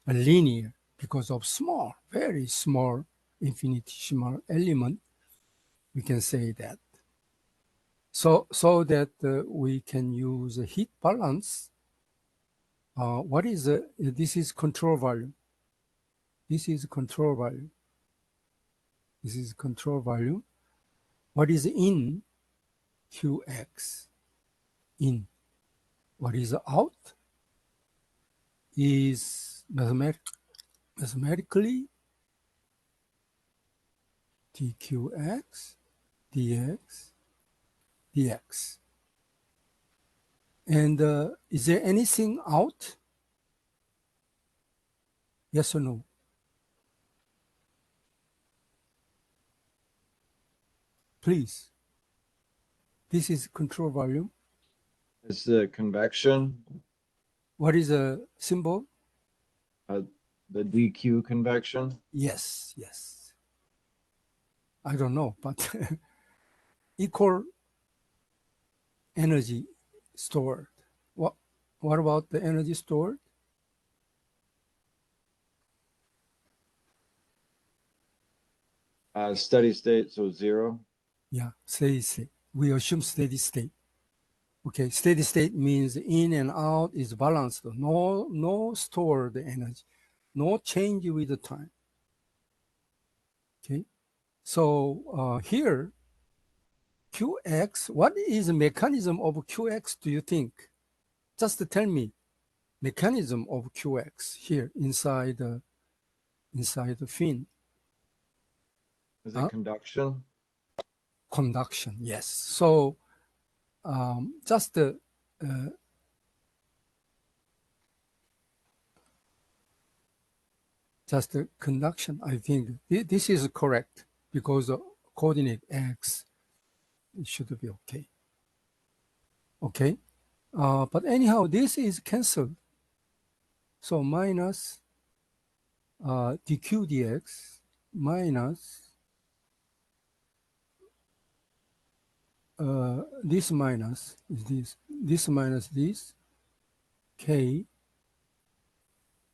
a linear, because of small, very small infinitesimal element, we can say that. So that we can use a heat balance. What is this is control value. This is control value. This is control value. What is in Qx? In. What is out is mathematically dqx dx dx. And is there anything out? Yes or no? Please. This is control volume. It's the convection, What is a symbol? the DQ convection. Yes, yes. I don't know, but equal energy stored. What about the energy stored? Steady state, so 0. Yeah, steady state. We assume steady state. Okay, steady state means in and out is balanced. No stored energy, no change with the time. Okay, so here, QX, what is the mechanism of QX, do you think? Just tell me, mechanism of QX here inside the fin. Is it conduction? Conduction, yes. So just the conduction, I think this is correct because the coordinate X, it should be okay. Okay, but anyhow, this is canceled. So minus dq dx minus this minus is this minus this k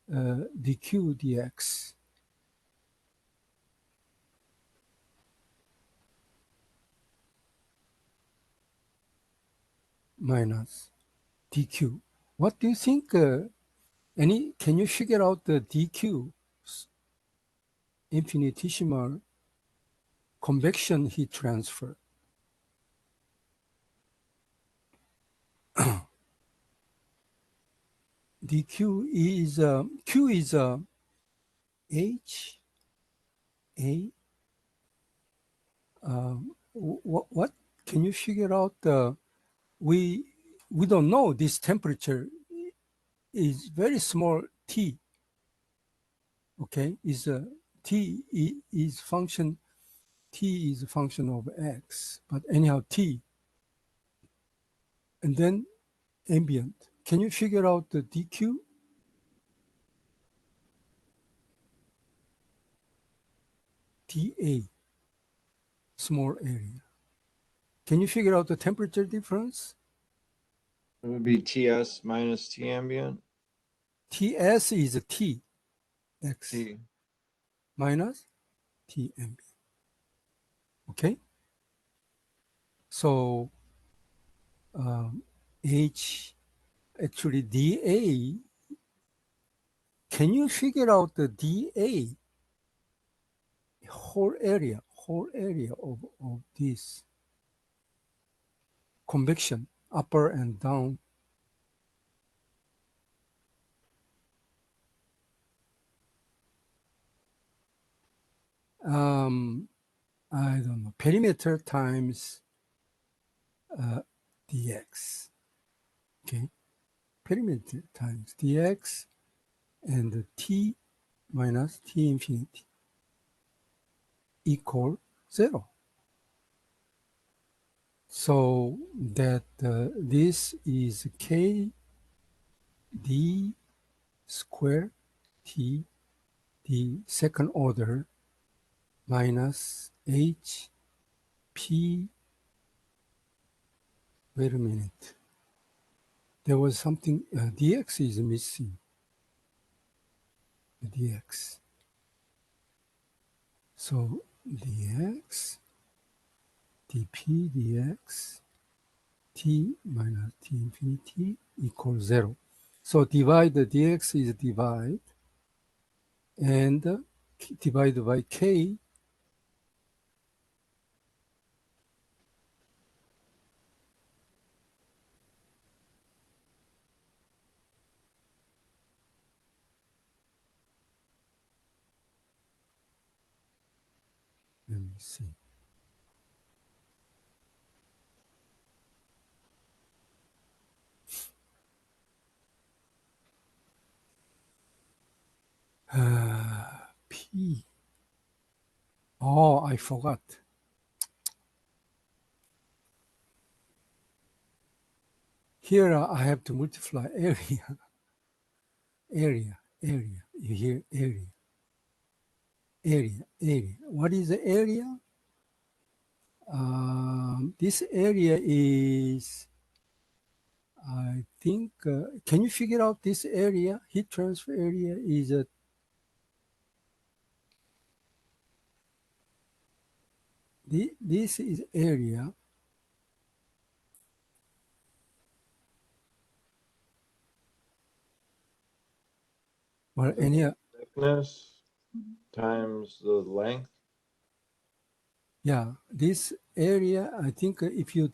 dq dx minus dq. What do you think? Can you figure out the dq infinitesimal convection heat transfer? dq is q is h a. What can you figure out? We don't know this temperature is very small t. Okay, is t is function of x, but anyhow t, and then ambient. Can you figure out the dq? dA, small area. Can you figure out the temperature difference? It would be TS minus T ambient. Ts is t, x T. minus t ambient. Okay, so H, actually dA, can you figure out the dA whole area, whole area of this convection, upper and down. I don't know, perimeter times dx. Okay, perimeter times dx and t minus t infinity equal 0. So that this is k d square t the second order minus h p. Wait a minute. There was something, dx is missing. The dx. So dx, dp dx, t minus t infinity equals 0. So divide the dx is divide, and divided by k. Let me see. P. Oh, I forgot. Here I have to multiply area. Area. You hear area. Area. What is the area? This area is, I think, can you figure out this area? Heat transfer area is this is area. Or any, Thickness times the length. yeah, this area, I think if you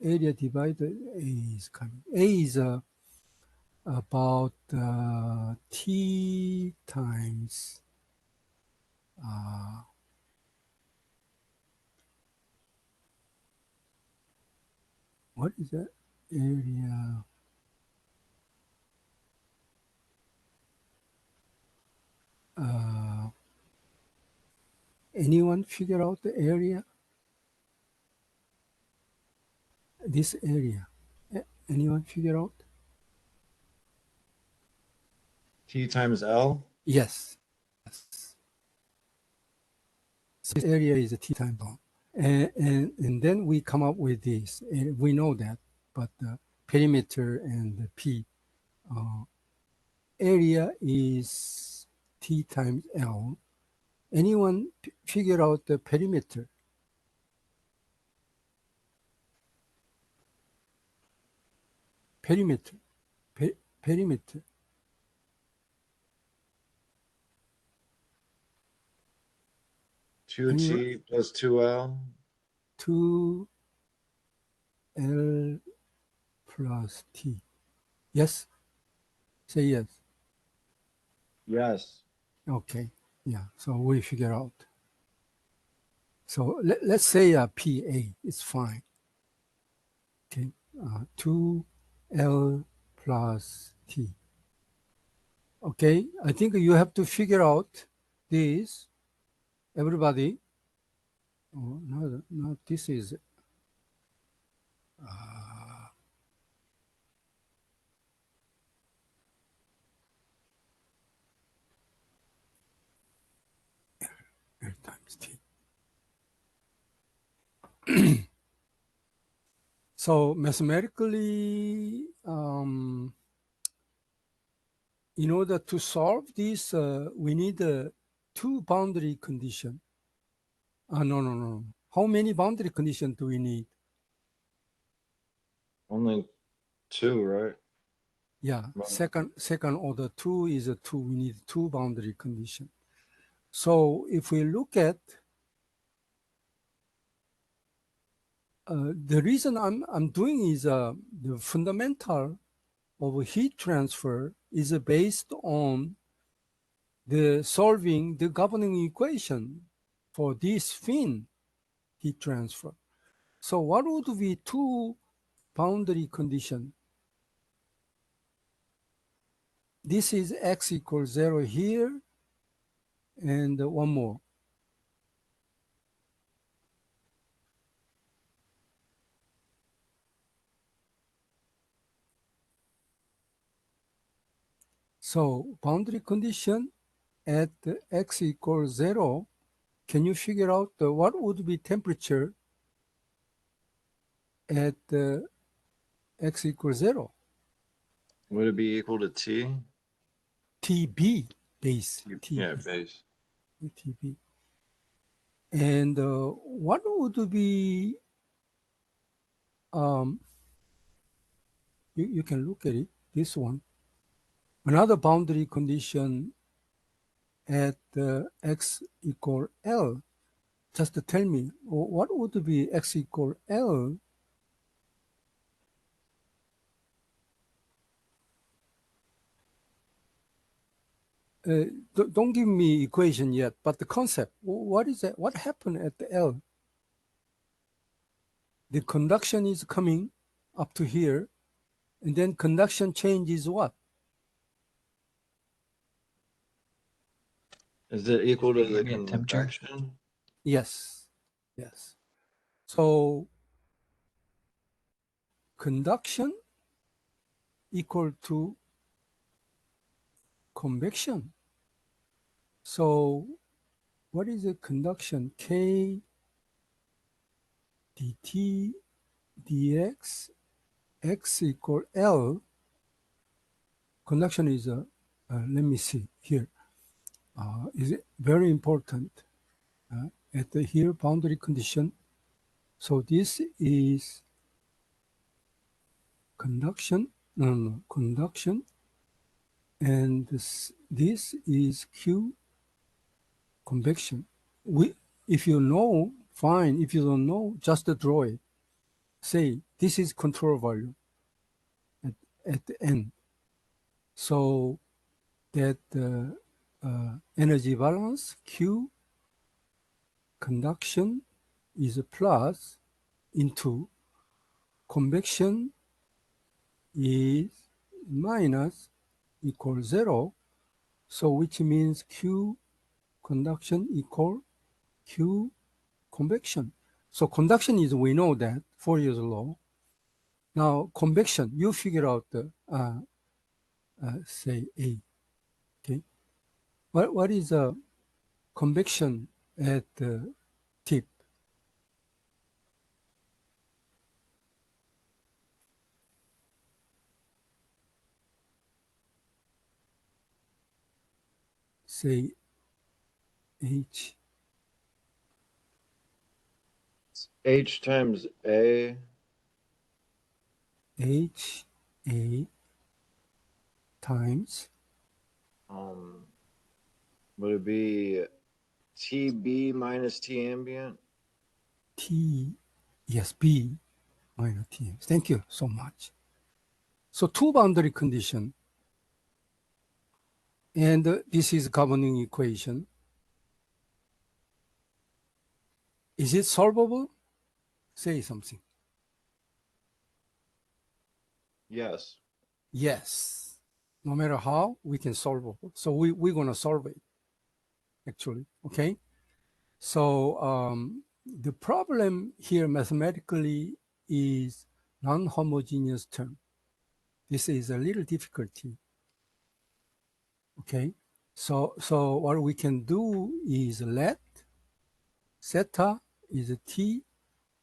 area divided, A is coming. A is about T times what is that area? Anyone figure out the area? This area. Anyone figure out? T times L. Yes. So this area is a T times L. And then we come up with this. And we know that, but the perimeter and the P area is T times L. Anyone figure out the perimeter? Perimeter. Perimeter. 2T plus 2L. 2L plus T. Yes? Say yes. Yes. Okay. Yeah. So we figure out. So let's say PA is fine. Okay. 2L plus T. Okay. I think you have to figure out this. Everybody. Oh, no, this is. L times T. So mathematically, in order to solve this, we need two boundary condition. No. How many boundary conditions do we need? Only 2, right? Yeah, Right. second order 2 is a 2. We need two boundary condition. So if we look at the reason I'm doing is the fundamental of heat transfer is based on the solving the governing equation for this fin heat transfer. So what would be two boundary condition? This is x equals 0 here, and one more. So boundary condition at x equals 0, can you figure out what would be temperature at x equals 0? Would it be equal to T? TB base. Yeah, base. TB. And what would be, you can look at it, this one. Another boundary condition at x equal L. Just tell me, what would be x equal L? Don't give me equation yet, but the concept, what is that? What happened at the L? The conduction is coming up to here, and then conduction changes what? Is it equal to the Ambient temperature? convection? Yes, yes. So conduction equal to convection. So what is the conduction? K dt dx x equal L. Conduction is let me see here. Is it very important at the here boundary condition. So this is conduction, conduction, and this is Q convection. If you know, fine. If you don't know, just draw it. Say this is control value at the end. So that energy balance Q conduction is a plus into convection is minus equal 0. So which means Q conduction equal Q convection. So conduction is, we know that, Fourier's law. Now convection, you figure out the, say A, okay? What is a convection at the tip? Say H. H times A. H A times Would it be TB minus T ambient? T, yes, B minus T. Thank you so much. So two boundary condition, and this is governing equation. Is it solvable? Say something. Yes. Yes. No matter how, we can solve it. So we're going to solve it, actually, okay? So the problem here mathematically is non-homogeneous term. This is a little difficulty, okay? So what we can do is let theta is T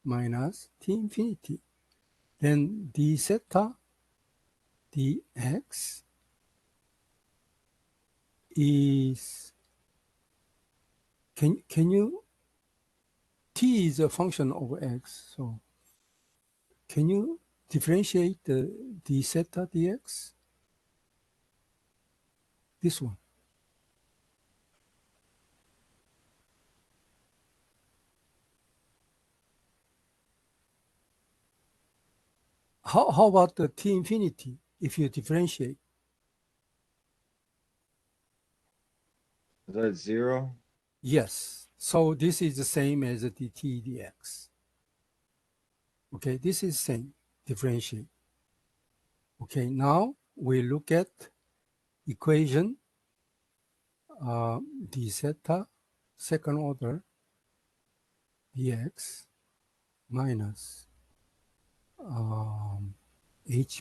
minus T infinity. Then d theta dx is, can you, T is a function of x, so can you differentiate the d theta dx? This one. how about the T infinity if you differentiate? Is that 0? Yes. So this is the same as the dt dx. Okay, this is same, differentiate. Okay, now we look at equation d zeta second order dx minus hpak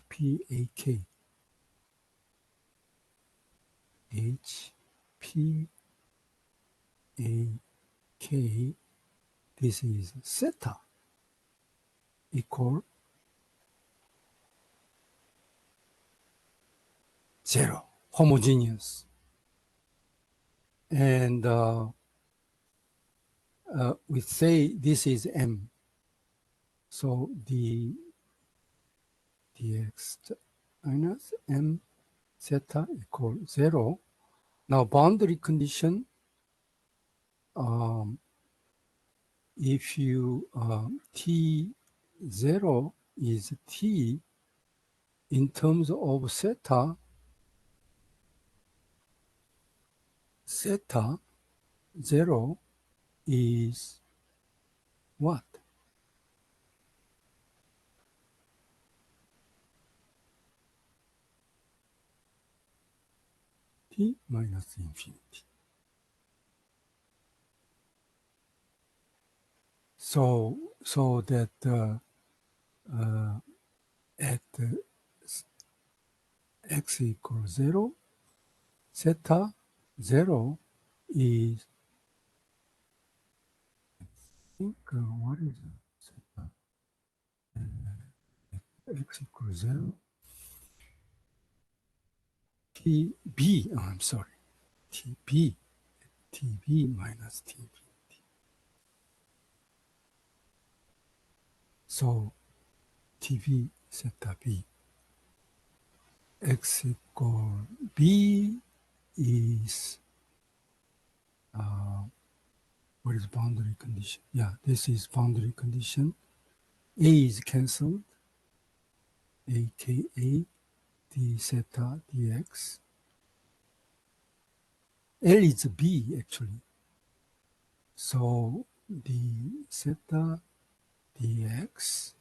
hpak, this is zeta equal 0, homogeneous. And we say this is m. So the dx minus m zeta equal 0. Now boundary condition, if you t0 is t in terms of zeta, zeta 0 is what? T minus infinity. So that at x equals 0, zeta 0 is, I think, what is zeta? X equals 0. TB, oh, I'm sorry, TB minus TB. So TB zeta B. X equal B is, what is boundary condition? Yeah, this is boundary condition. A is cancelled, aka d zeta dx. L is B actually. So d zeta dx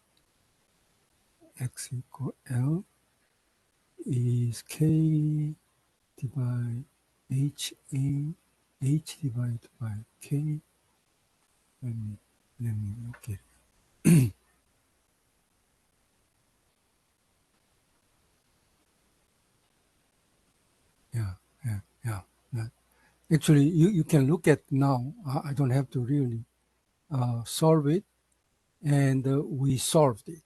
x equal L is k divided h divided by k. Let me look at it. Yeah. Actually, you can look at now. I don't have to really solve it, and we solved it.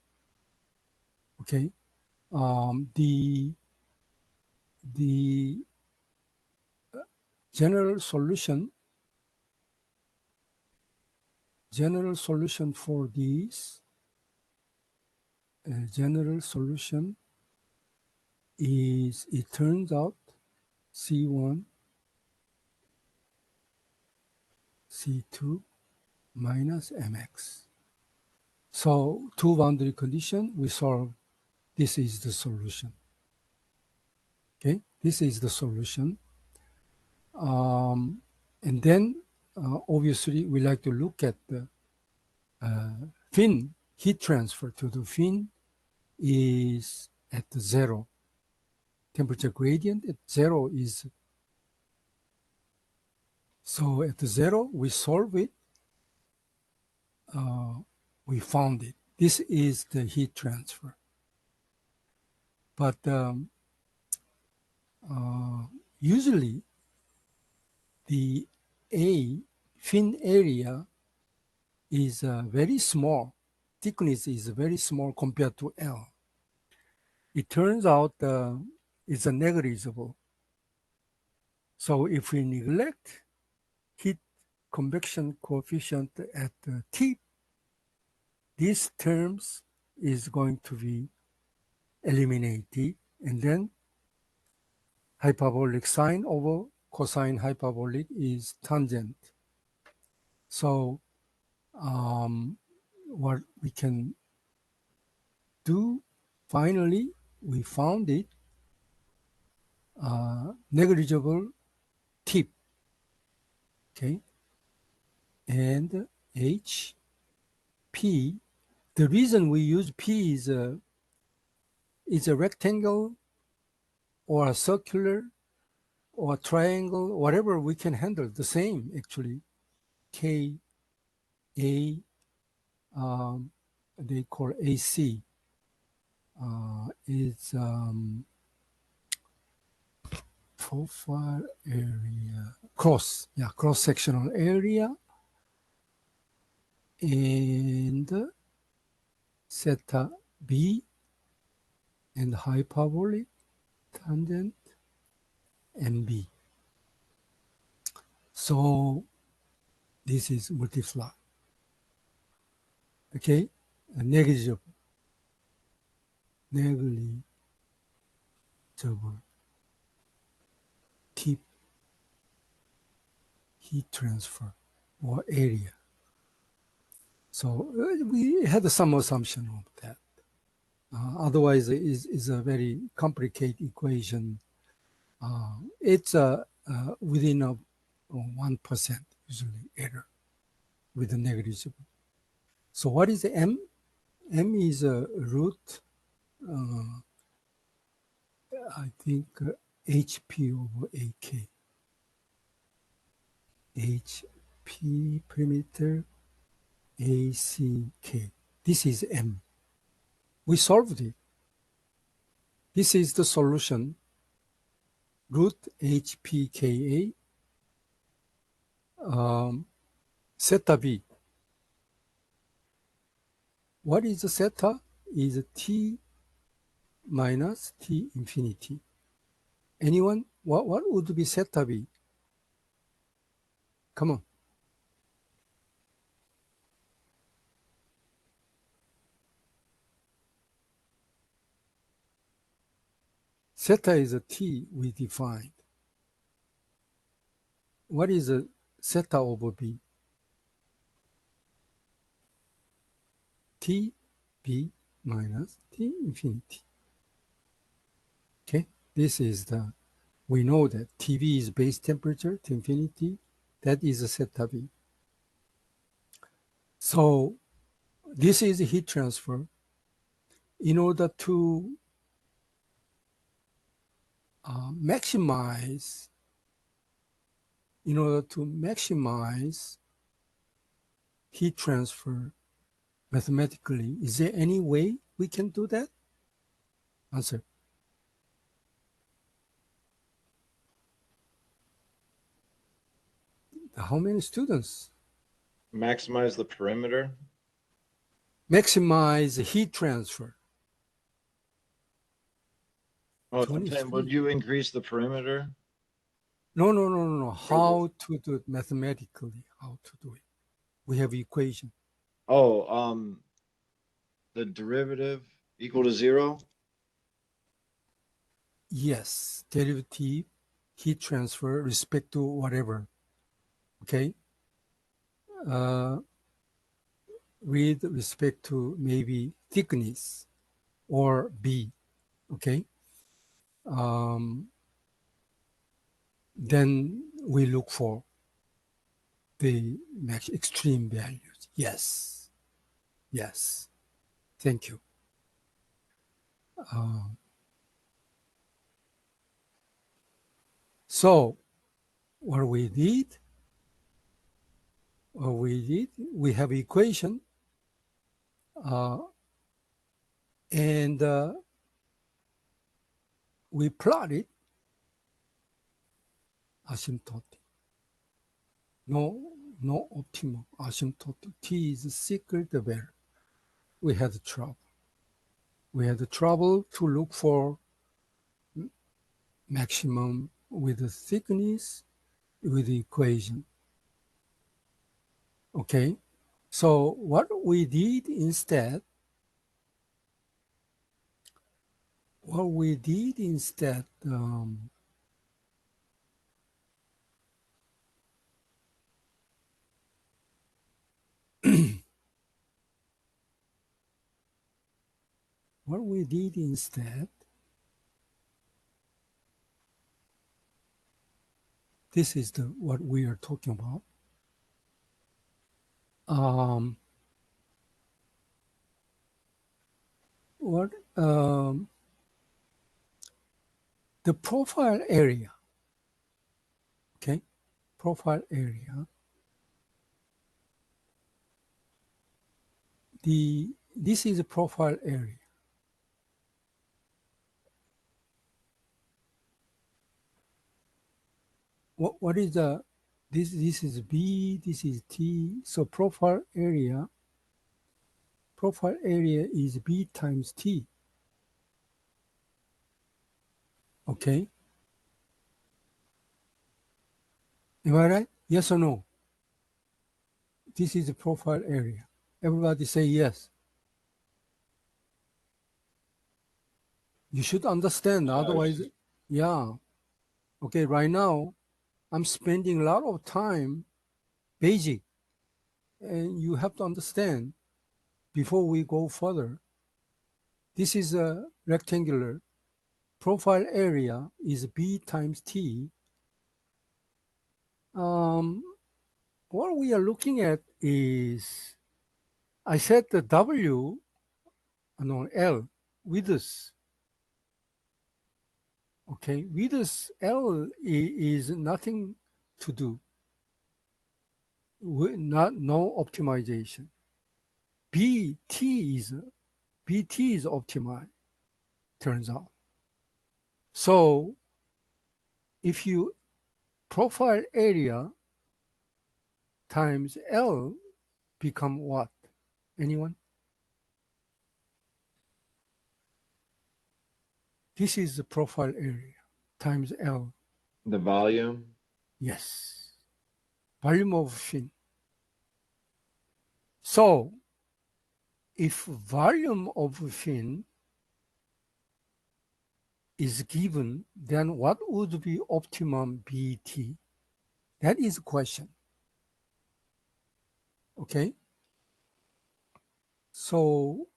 Okay, the general solution for this general solution is, it turns out, C1 C2 minus mx. So two boundary condition, we solve. This is the solution. Okay, this is the solution. And then obviously we like to look at the fin heat transfer to the fin is at 0. Temperature gradient at 0 is, so at 0 we solve it. We found it. This is the heat transfer. But usually the A fin area is very small. Thickness is very small compared to L. It turns out it's a negligible. So if we neglect heat convection coefficient at the tip, these terms is going to be eliminated, and then hyperbolic sine over cosine hyperbolic is tangent. So what we can do finally, we found it, negligible tip, okay? And H, P, the reason we use P is a rectangle or a circular or a triangle, whatever we can handle, the same actually. K, A, they call AC, is profile area, cross-sectional area, and theta B, and hyperbolic tangent MB. So this is multiply. Okay, negligible tip heat transfer or area. So we had some assumption of that. Otherwise, is a very complicated equation. It's within a 1% usually error with the negligible. So what is M? M is a root, I think, HP over AK. HP perimeter ACK. This is M. We solved it. This is the solution. Root HPKA, theta B. What is the theta? Is T minus T infinity. Anyone? What would be theta B? Come on. Theta is a T we defined. What is a theta over B? T B minus T infinity. Okay, this is the, we know that Tb is base temperature to infinity. That is a theta B. So this is heat transfer. In order to maximize heat transfer mathematically, is there any way we can do that? Answer. How many students? Maximize the perimeter. Maximize heat transfer. Oh, I'm saying, would you increase the perimeter? No. How to do it mathematically? How to do it? We have equation. Oh, the derivative equal to 0? Yes, derivative heat transfer respect to whatever. Okay. With respect to maybe thickness or B. Okay. Then we look for the max extreme values. Yes. Thank you. So what we did, we have equation, and we plotted asymptotic. No optimal asymptotic. T is thicker, the better. We had trouble. To look for maximum with the thickness with the equation. Okay, so what we did instead, what we did instead, this is what we are talking about. The profile area, okay, profile area. This is a profile area. What is the this is B, this is T. So profile area is B times T. Okay. Am I right? Yes or no? This is the profile area. Everybody say yes. You should understand, otherwise, yeah. Okay, right now, I'm spending a lot of time basic, and you have to understand before we go further. This is a rectangular. Profile area is B times T. What we are looking at is, I said the W, no, L, width. Okay, width L is nothing to do, no optimization. BT is optimized, turns out. So if you profile area times L become what? Anyone? This is the profile area times L. The volume. Yes. Volume of fin. So if volume of fin is given, then what would be optimum BT? That is a question. Okay. So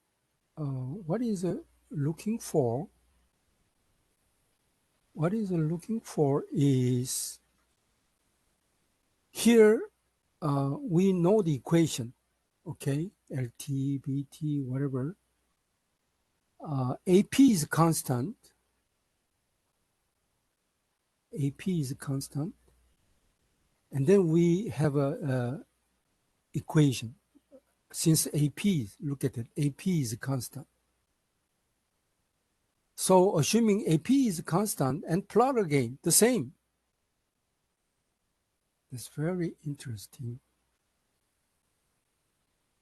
what is looking for? What is looking for is here we know the equation, okay? LT, BT, whatever. AP is constant. AP is constant. And then we have a equation. Since AP, look at it, AP is constant. So assuming AP is constant and plot again, the same. It's very interesting.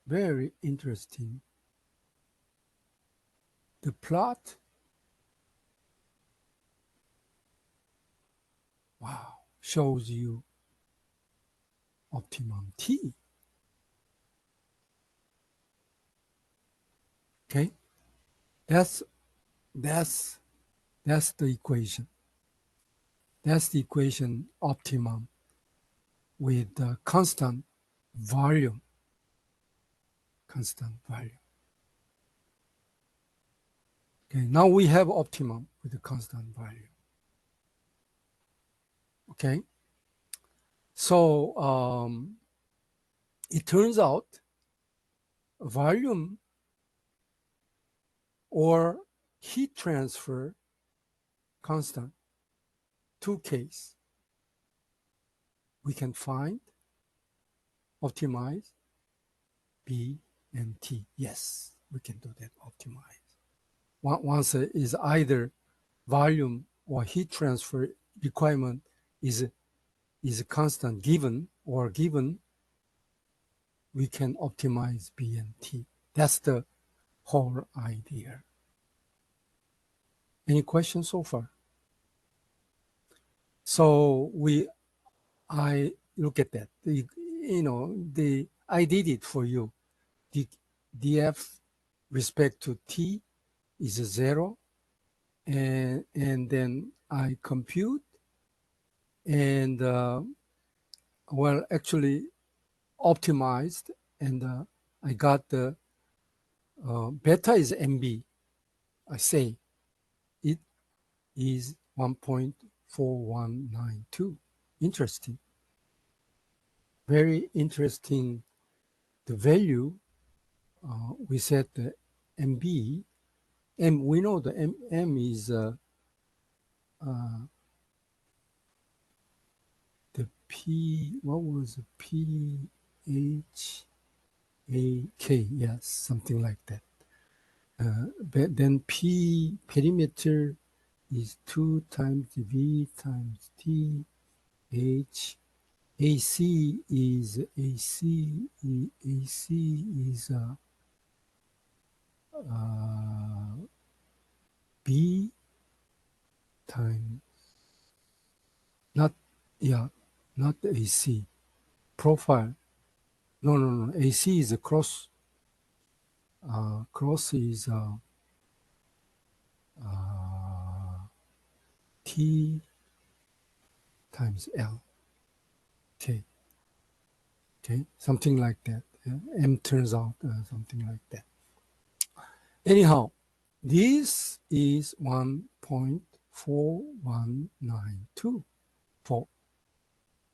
Very interesting. The plot, wow, shows you optimum T. Okay, that's the equation. That's the equation optimum with the constant volume. Constant volume. Okay, now we have optimum with the constant volume. Okay, so it turns out volume or heat transfer constant, two case, we can find, optimize B and T. Yes, we can do that, optimize. Once is either volume or heat transfer requirement is constant given, we can optimize B and T. That's the whole idea. Any questions so far? So I look at that. I did it for you. The df respect to t is 0, and then I compute, and well, actually optimized, and I got the beta is MB. I say it is 1.4192. Interesting. Very interesting. The value, we set the MB. M, we know the M is the P, what was the PHAK? Yes, something like that. But then P perimeter is 2 times V times T. H. AC is B times, not, yeah, not AC. Profile. No. AC is a cross. Cross is T times L. Okay. Something like that. M turns out something like that. Anyhow, this is 1.4192 for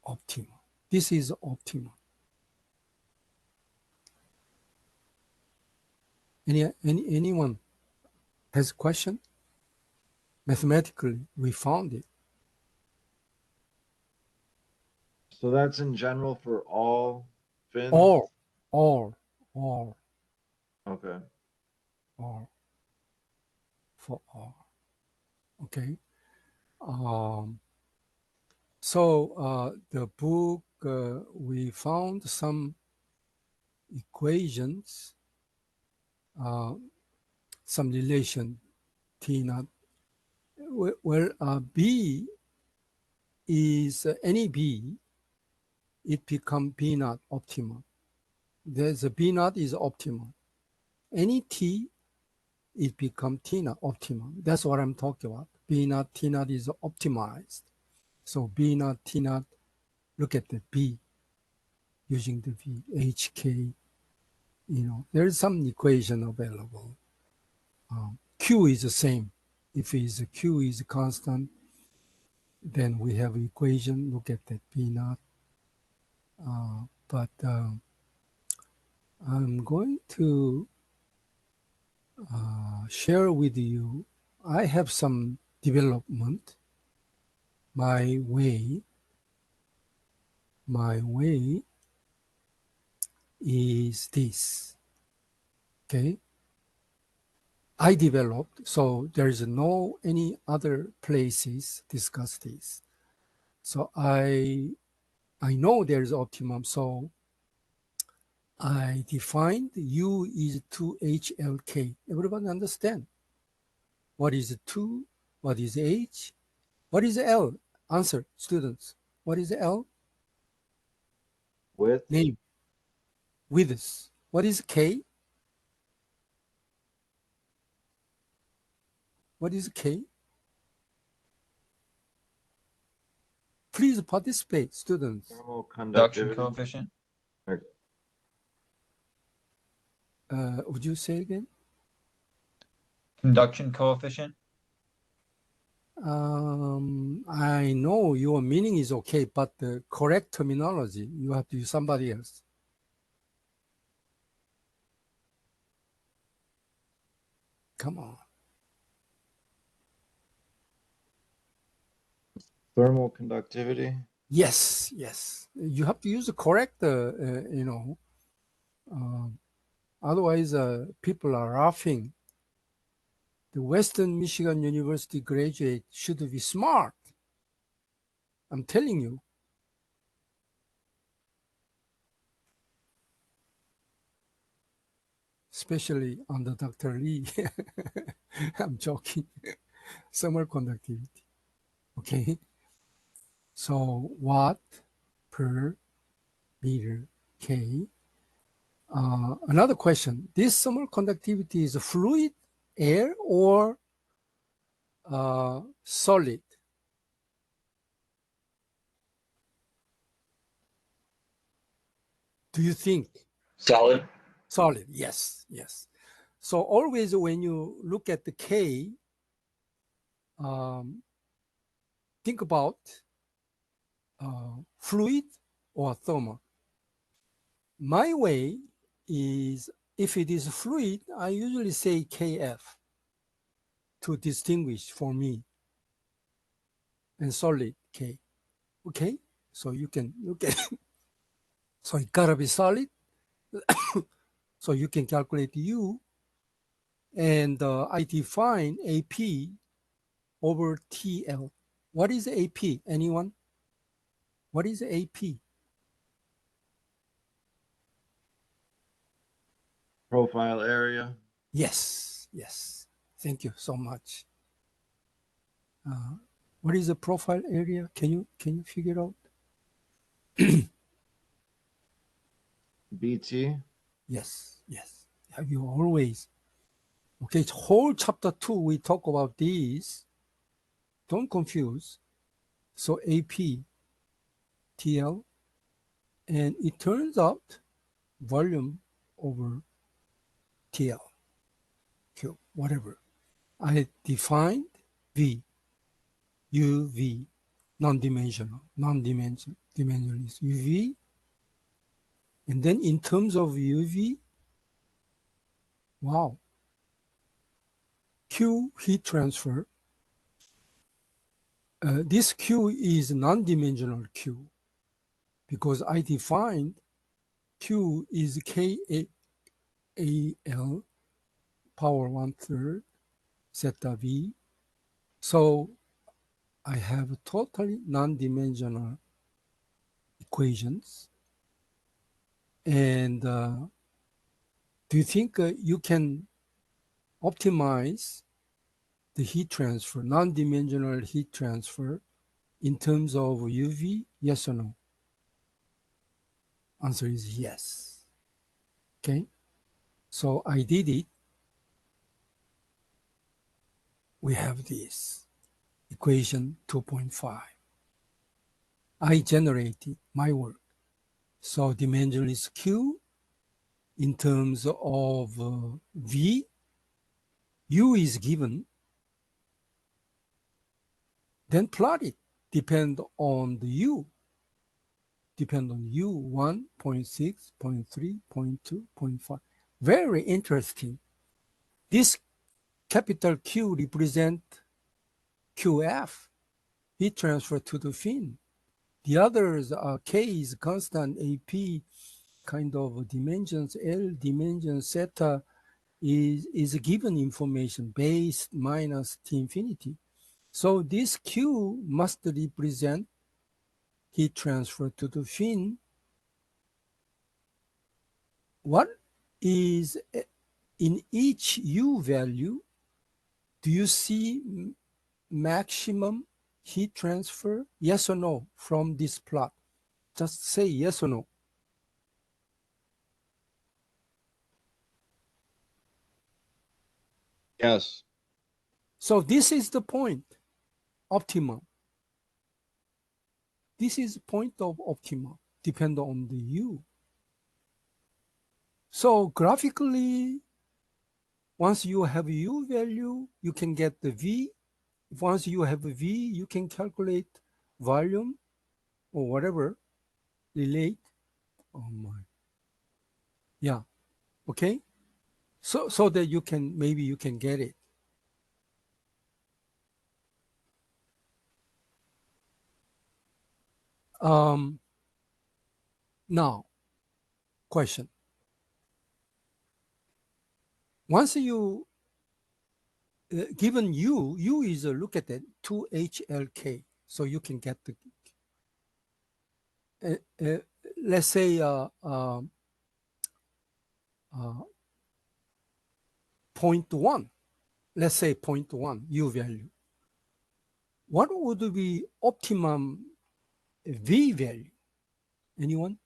optimal. This is optimal. Anyone has a question? Mathematically, we found it. So that's in general for all fins? All. Okay. All. For all. Okay. So the book, we found some equations, some relation T naught, where B is any B, it become B naught optimal. There's a B naught is optimal. Any T, it become T naught optimal. That's what I'm talking about. B naught, T naught is optimized. So B naught, T naught, look at the B using the V, HK, there is some equation available. Q is the same. If Q is constant, then we have equation, look at that B naught. But I'm going to share with you, I have some development. My way is this, okay? I developed, so there is no any other places discuss this. So I know there is optimum, so I defined U is 2HLK. Everybody understand? What is 2? What is H? What is L? Answer, students. What is L? Width? Name. Width. What is K? What is K? Please participate, students. Thermal Conduction conductivity? coefficient. Would you say again? Conduction coefficient. I know your meaning is okay, but the correct terminology, you have to use somebody else. Come on. Thermal conductivity? Yes. You have to use the correct, otherwise people are laughing. The Western Michigan University graduate should be smart. I'm telling you. Especially under Dr. Lee. I'm joking. Thermal conductivity. Okay. So watt per meter K. Another question. This thermal conductivity is a fluid, air, or solid? Do you think? Solid. Solid, yes. So always when you look at the K, think about fluid or thermal. My way is, if it is fluid, I usually say KF to distinguish for me, and solid K. Okay, so you can so it gotta be solid. So you can calculate U, and I define AP over TL. What is AP? Anyone? What is AP? Profile area. Yes, yes. Thank you so much. What is the profile area? Can you figure out? BT. Yes, yes. Have you always? Okay, it's whole chapter 2 we talk about these. Don't confuse. So AP, TL, and it turns out volume over TL, Q, whatever. I defined V, UV, non-dimensional is UV. And then in terms of UV, wow, Q heat transfer. This Q is non-dimensional Q because I defined Q is KAL power 1/3 zeta V. So I have totally non-dimensional equations. And do you think you can optimize the heat transfer, non-dimensional heat transfer in terms of UV? Yes or no? Answer is yes. Okay. So I did it. We have this equation 2.5. I generated my work. So dimension is Q in terms of V. U is given. Then plot it. Depend on the U. Depend on U, 1, 0.6, 0.3, 0.2, 0.5. Very interesting. This capital Q represent QF, heat transfer to the fin. The others are K is constant, AP kind of dimensions, L dimensions, zeta is given information, base minus T infinity. So this Q must represent heat transfer to the fin. What is in each U value, do you see maximum heat transfer? Yes or no from this plot? Just say yes or no. Yes. So this is the point, optimum. This is point of optimum, depend on the U. So graphically, once you have U value, you can get the V. Once you have a V, you can calculate volume or whatever, relate. Oh my. Yeah. Okay. So that you can, maybe you can get it. Now, question. Once you given U is look at it 2HLK, so you can get the let's say 0.1. Let's say 0.1 U value. What would be optimum V value? Anyone?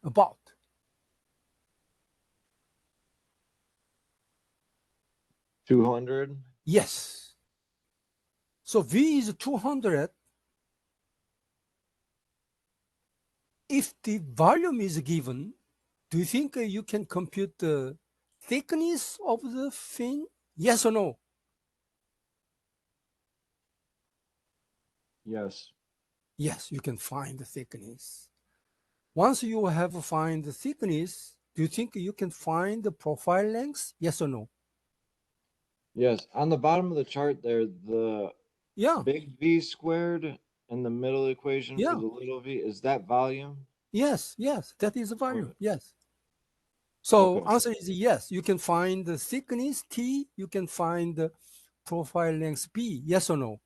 About 200. yes. So V is 200. If the volume is given Do you think you can compute the thickness of the fin? Yes or no? Yes. Yes, you can find the thickness. Once you have find the thickness, do you think you can find the profile length? Yes or no? Yes. On the bottom of the chart there, the Yeah, big V squared and the middle equation for yeah, the little v, is that volume? yes, yes. That is the volume. Okay. Yes. So Okay. answer is yes. You can find the thickness T. You can find the profile length P. Yes or no?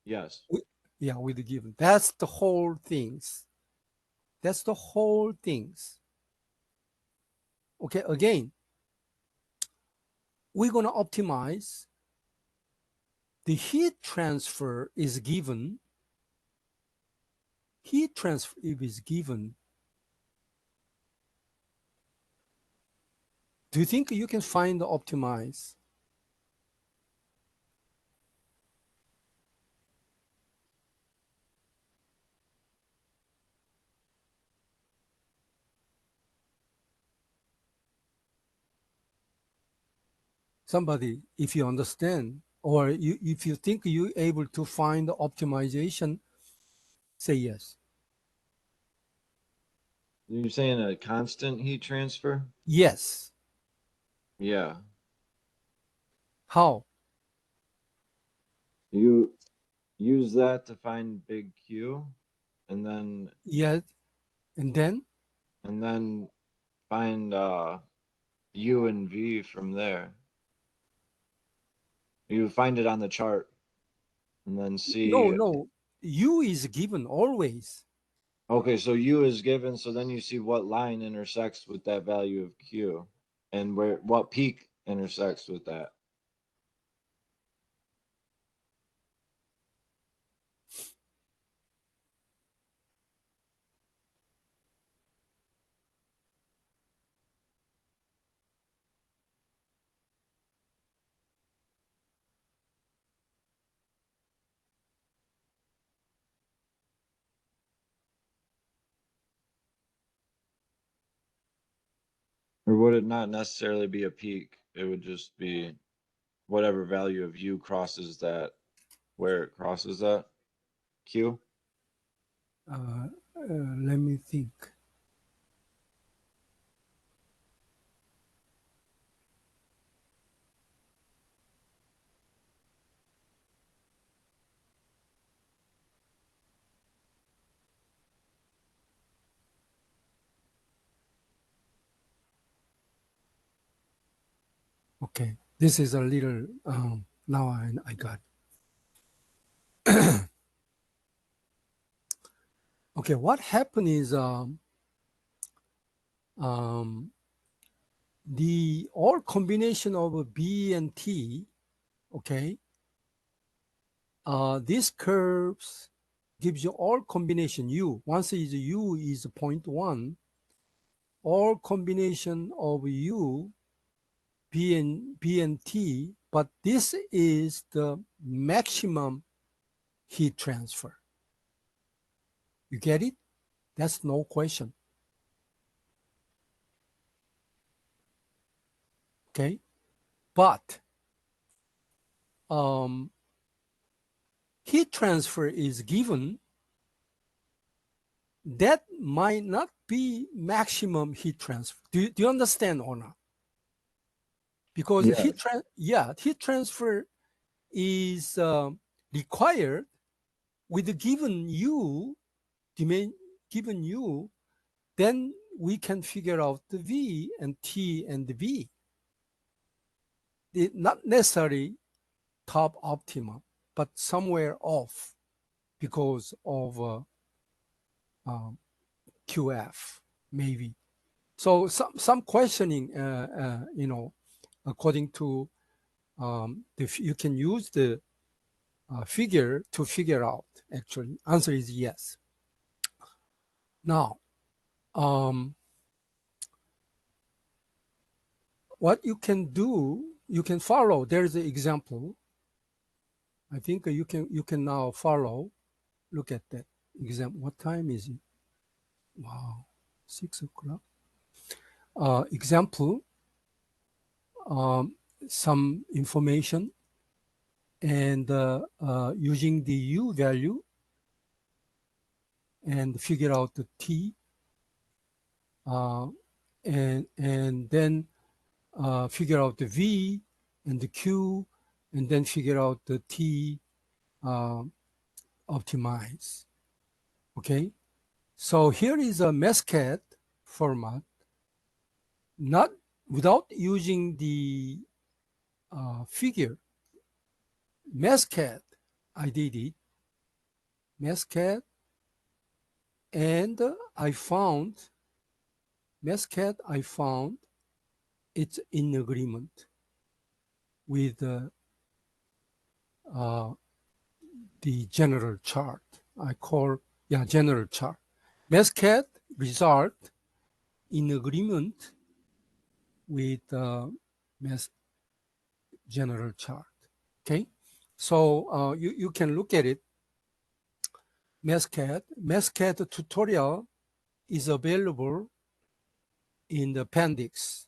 Yes. Yeah, with the given. That's the whole things. That's the whole things. Okay, again, we're going to optimize. The heat transfer is given. Heat transfer is given. Do you think you can find the optimize? Somebody, if you understand, or if you think you're able to find the optimization, say yes. You're saying a constant heat transfer? Yes. Yeah. How? You use that to find big Q and Yes. And then? then find U and V from there. You find it on the chart and then No, see. no. U is given always. Okay, so U is given, so then you see what line intersects with that value of Q and where what peak intersects with that. Or would it not necessarily be a peak? It would just be whatever value of U crosses that, where it crosses that Q. Let me think. Okay. This is a little, now I got. Okay, what happened is um, the all combination of B and T, okay, these curves gives you all combination U. Once is U is 0.1, all combination of U, B and T, but this is the maximum heat transfer. You get it? That's no question. Okay, but heat transfer is given, that might not be maximum heat transfer. Do you understand or not? Because Yeah. heat transfer is required with the given U, given U, then we can figure out the V and T and the V. Not necessarily top optimum, but somewhere off because of QF, maybe. So some questioning, according to you can use the figure to figure out. Actually, answer is yes. Now, what you can do, you can follow. There's an example. I think you can now follow. Look at that example. What time is it? Wow, 6 o'clock. Example, some information, and using the U value and figure out the T, and then figure out the V and the Q, and then figure out the T, optimize. Okay, so here is a Mescat format, not without using the figure. Mescat, I did it, Mescat, and I found it's in agreement with the general chart. I call, general chart. Mescat result in agreement with general chart. Okay, so you can look at it. Mescat tutorial is available in the appendix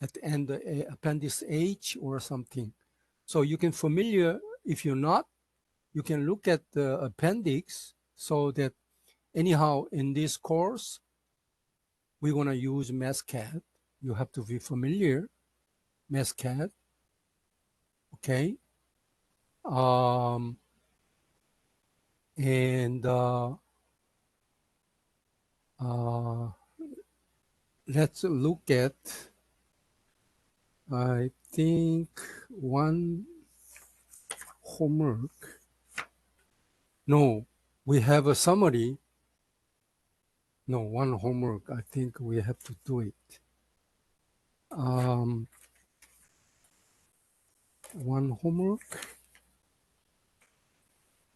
at the end, appendix H or something. So you can familiar, if you're not, you can look at the appendix, so that anyhow in this course, we're gonna use Mescat. You have to be familiar, Mescat, okay? And let's look at, I think, one homework. No, we have a summary. No, one homework. I think we have to do it. One homework.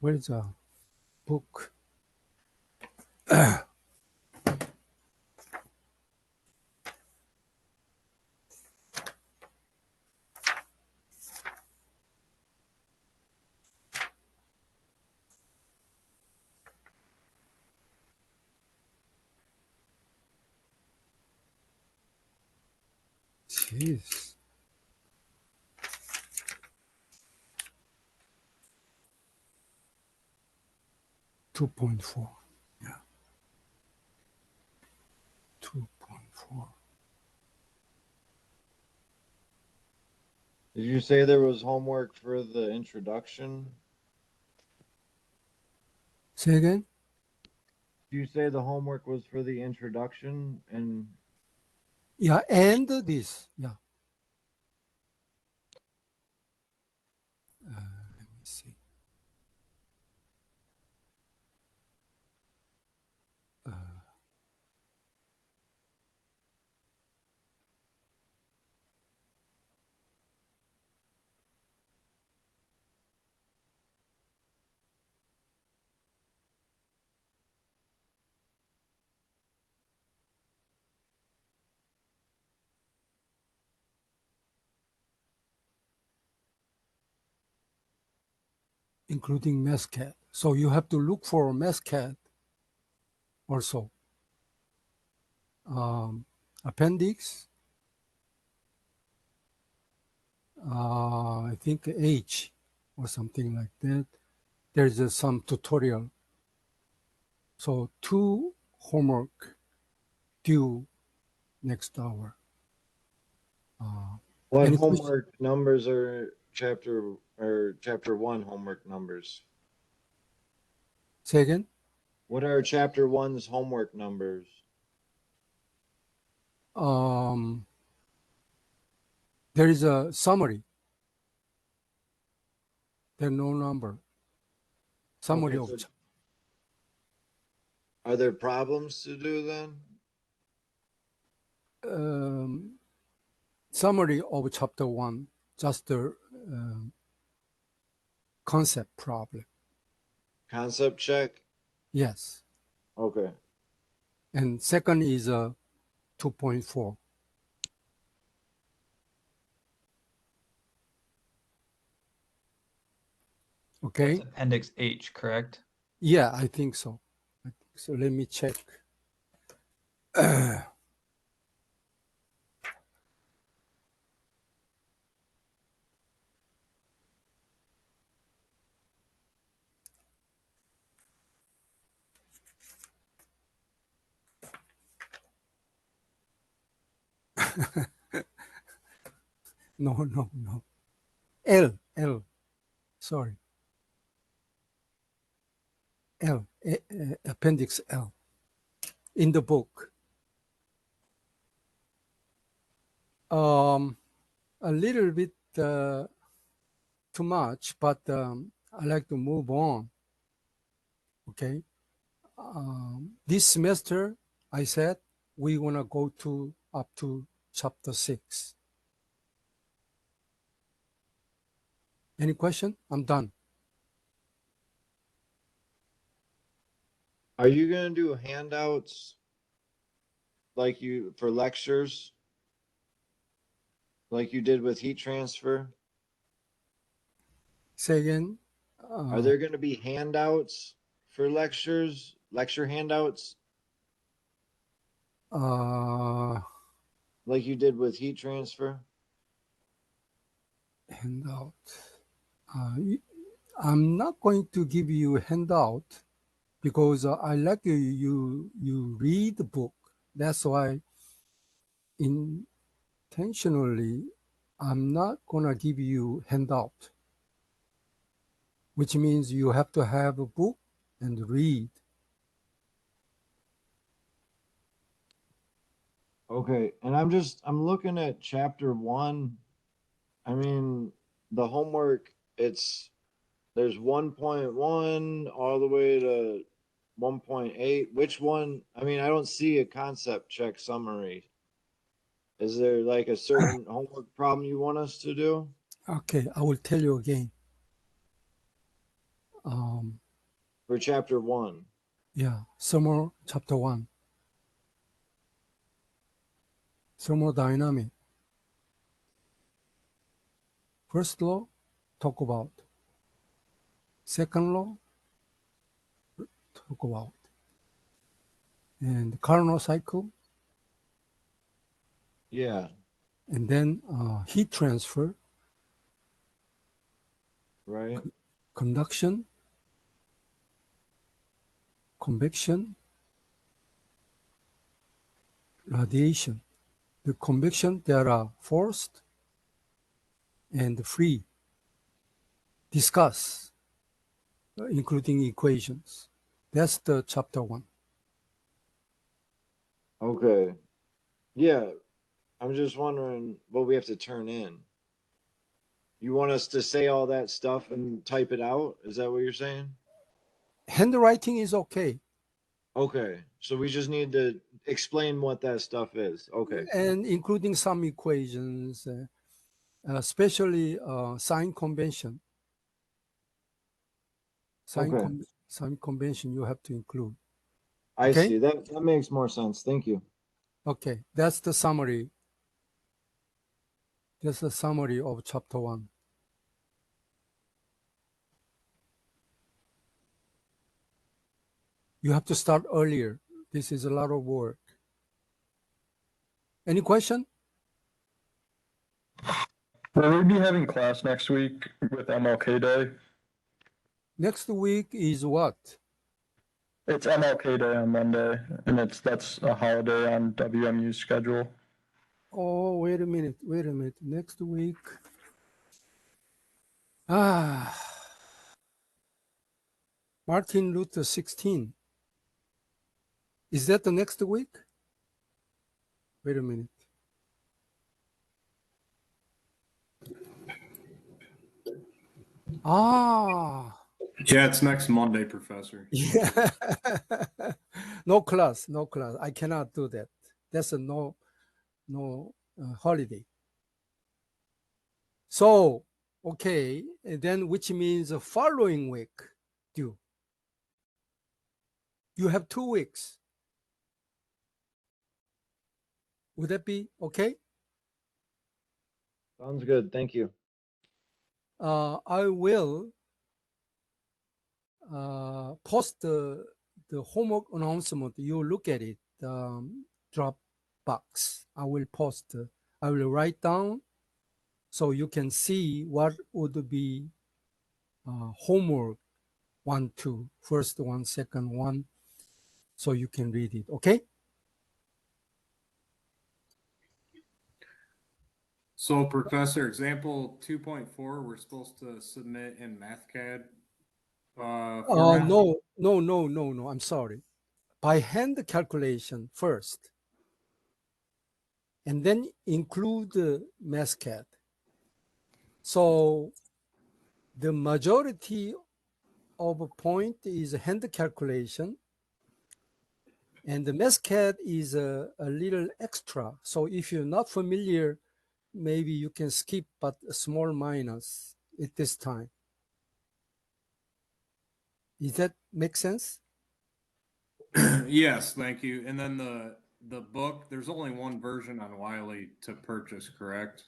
Where's the book? Jeez. $2.4. Yeah. 2.4. Did you say there was homework for the introduction? Say again? Did you say the homework was for the introduction and Yeah, and this. Yeah. Let me see. Including Mescat. So you have to look for Mescat also. Appendix, I think H or something like that. There's some tutorial. So 2 homework due next hour. what Any question? homework numbers are chapter 1 homework numbers? Say again? What are chapter 1's homework numbers? There is a summary. There's no number. Summary Okay, of so are there problems to do then? Summary of chapter 1, just the concept problem. Concept check? Yes. Okay. And second is 2.4. Okay. That's Appendix H, correct? Yeah, I think so. Let me check. No, no, no. L. Sorry. Appendix L in the book. A little bit too much, but I like to move on. Okay. This semester, I said we want to go to up to chapter 6. Any question? I'm done. Are you gonna do handouts like you for lectures? Like you did with heat transfer? Say again. Are there gonna be handouts for lectures? Lecture handouts? Like you did with heat transfer? Handout. I'm not going to give you a handout because I like you read the book. That's why intentionally I'm not gonna give you handout, which means you have to have a book and read. Okay, and I'm looking at chapter 1. I mean, the homework, there's 1.1 all the way to 1.8. Which one? I mean, I don't see a concept check summary. Is there like a certain homework problem you want us to do? Okay, I will tell you again. For chapter 1? Yeah, summer chapter 1. Thermodynamic. First law, talk about. Second law, talk about. And Carnot cycle, Yeah, and then heat transfer, right? conduction, convection, radiation. The convection, there are forced and free. Discuss, including equations. That's the chapter 1. Okay. Yeah, I'm just wondering what we have to turn in. You want us to say all that stuff and type it out? Is that what you're saying? Handwriting is okay. Okay, so we just need to explain what that stuff is. Okay. And including some equations, especially sign convention. Okay. Sign convention you have to include. I Okay? see. That makes more sense. Thank you. Okay, that's the summary. That's the summary of chapter 1. You have to start earlier. This is a lot of work. Any question? Will we be having class next week with MLK Day? Next week is what? It's MLK Day on Monday, and that's a holiday on WMU's schedule. Oh, wait a minute. Next week. Martin Luther 16. Is that the next week? Wait a minute. Yeah, it's next Monday, Professor. Yeah. No class. I cannot do that. That's a no holiday. So, okay, and then which means the following week due. You have 2 weeks. Would that be okay? Sounds good. Thank you. I will post the homework announcement. You look at it. Dropbox. I will post, I will write down so you can see what would be homework 1, 2, first one, second one, so you can read it, okay? So Professor, example 2.4, we're supposed to submit in MathCAD format? No, I'm sorry. By hand calculation first, and then include MathCAD. So the majority of a point is hand calculation, and the MathCAD is a little extra. So if you're not familiar, maybe you can skip, but a small minus at this time. Does that make sense? Yes, thank you. And then the book, there's only one version on Wiley to purchase, correct?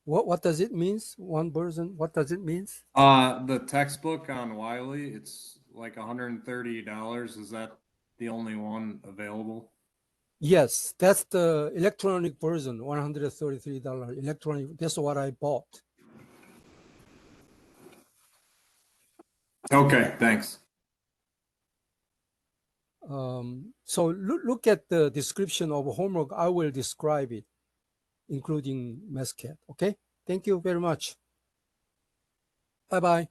What does it mean? One version, what does it mean? The textbook on Wiley, it's like $130. Is that the only one available? Yes, that's the electronic version, $133 electronic. That's what I bought. Okay, thanks. So look at the description of homework. I will describe it, including MathCAD. Okay, thank you very much. Bye-bye.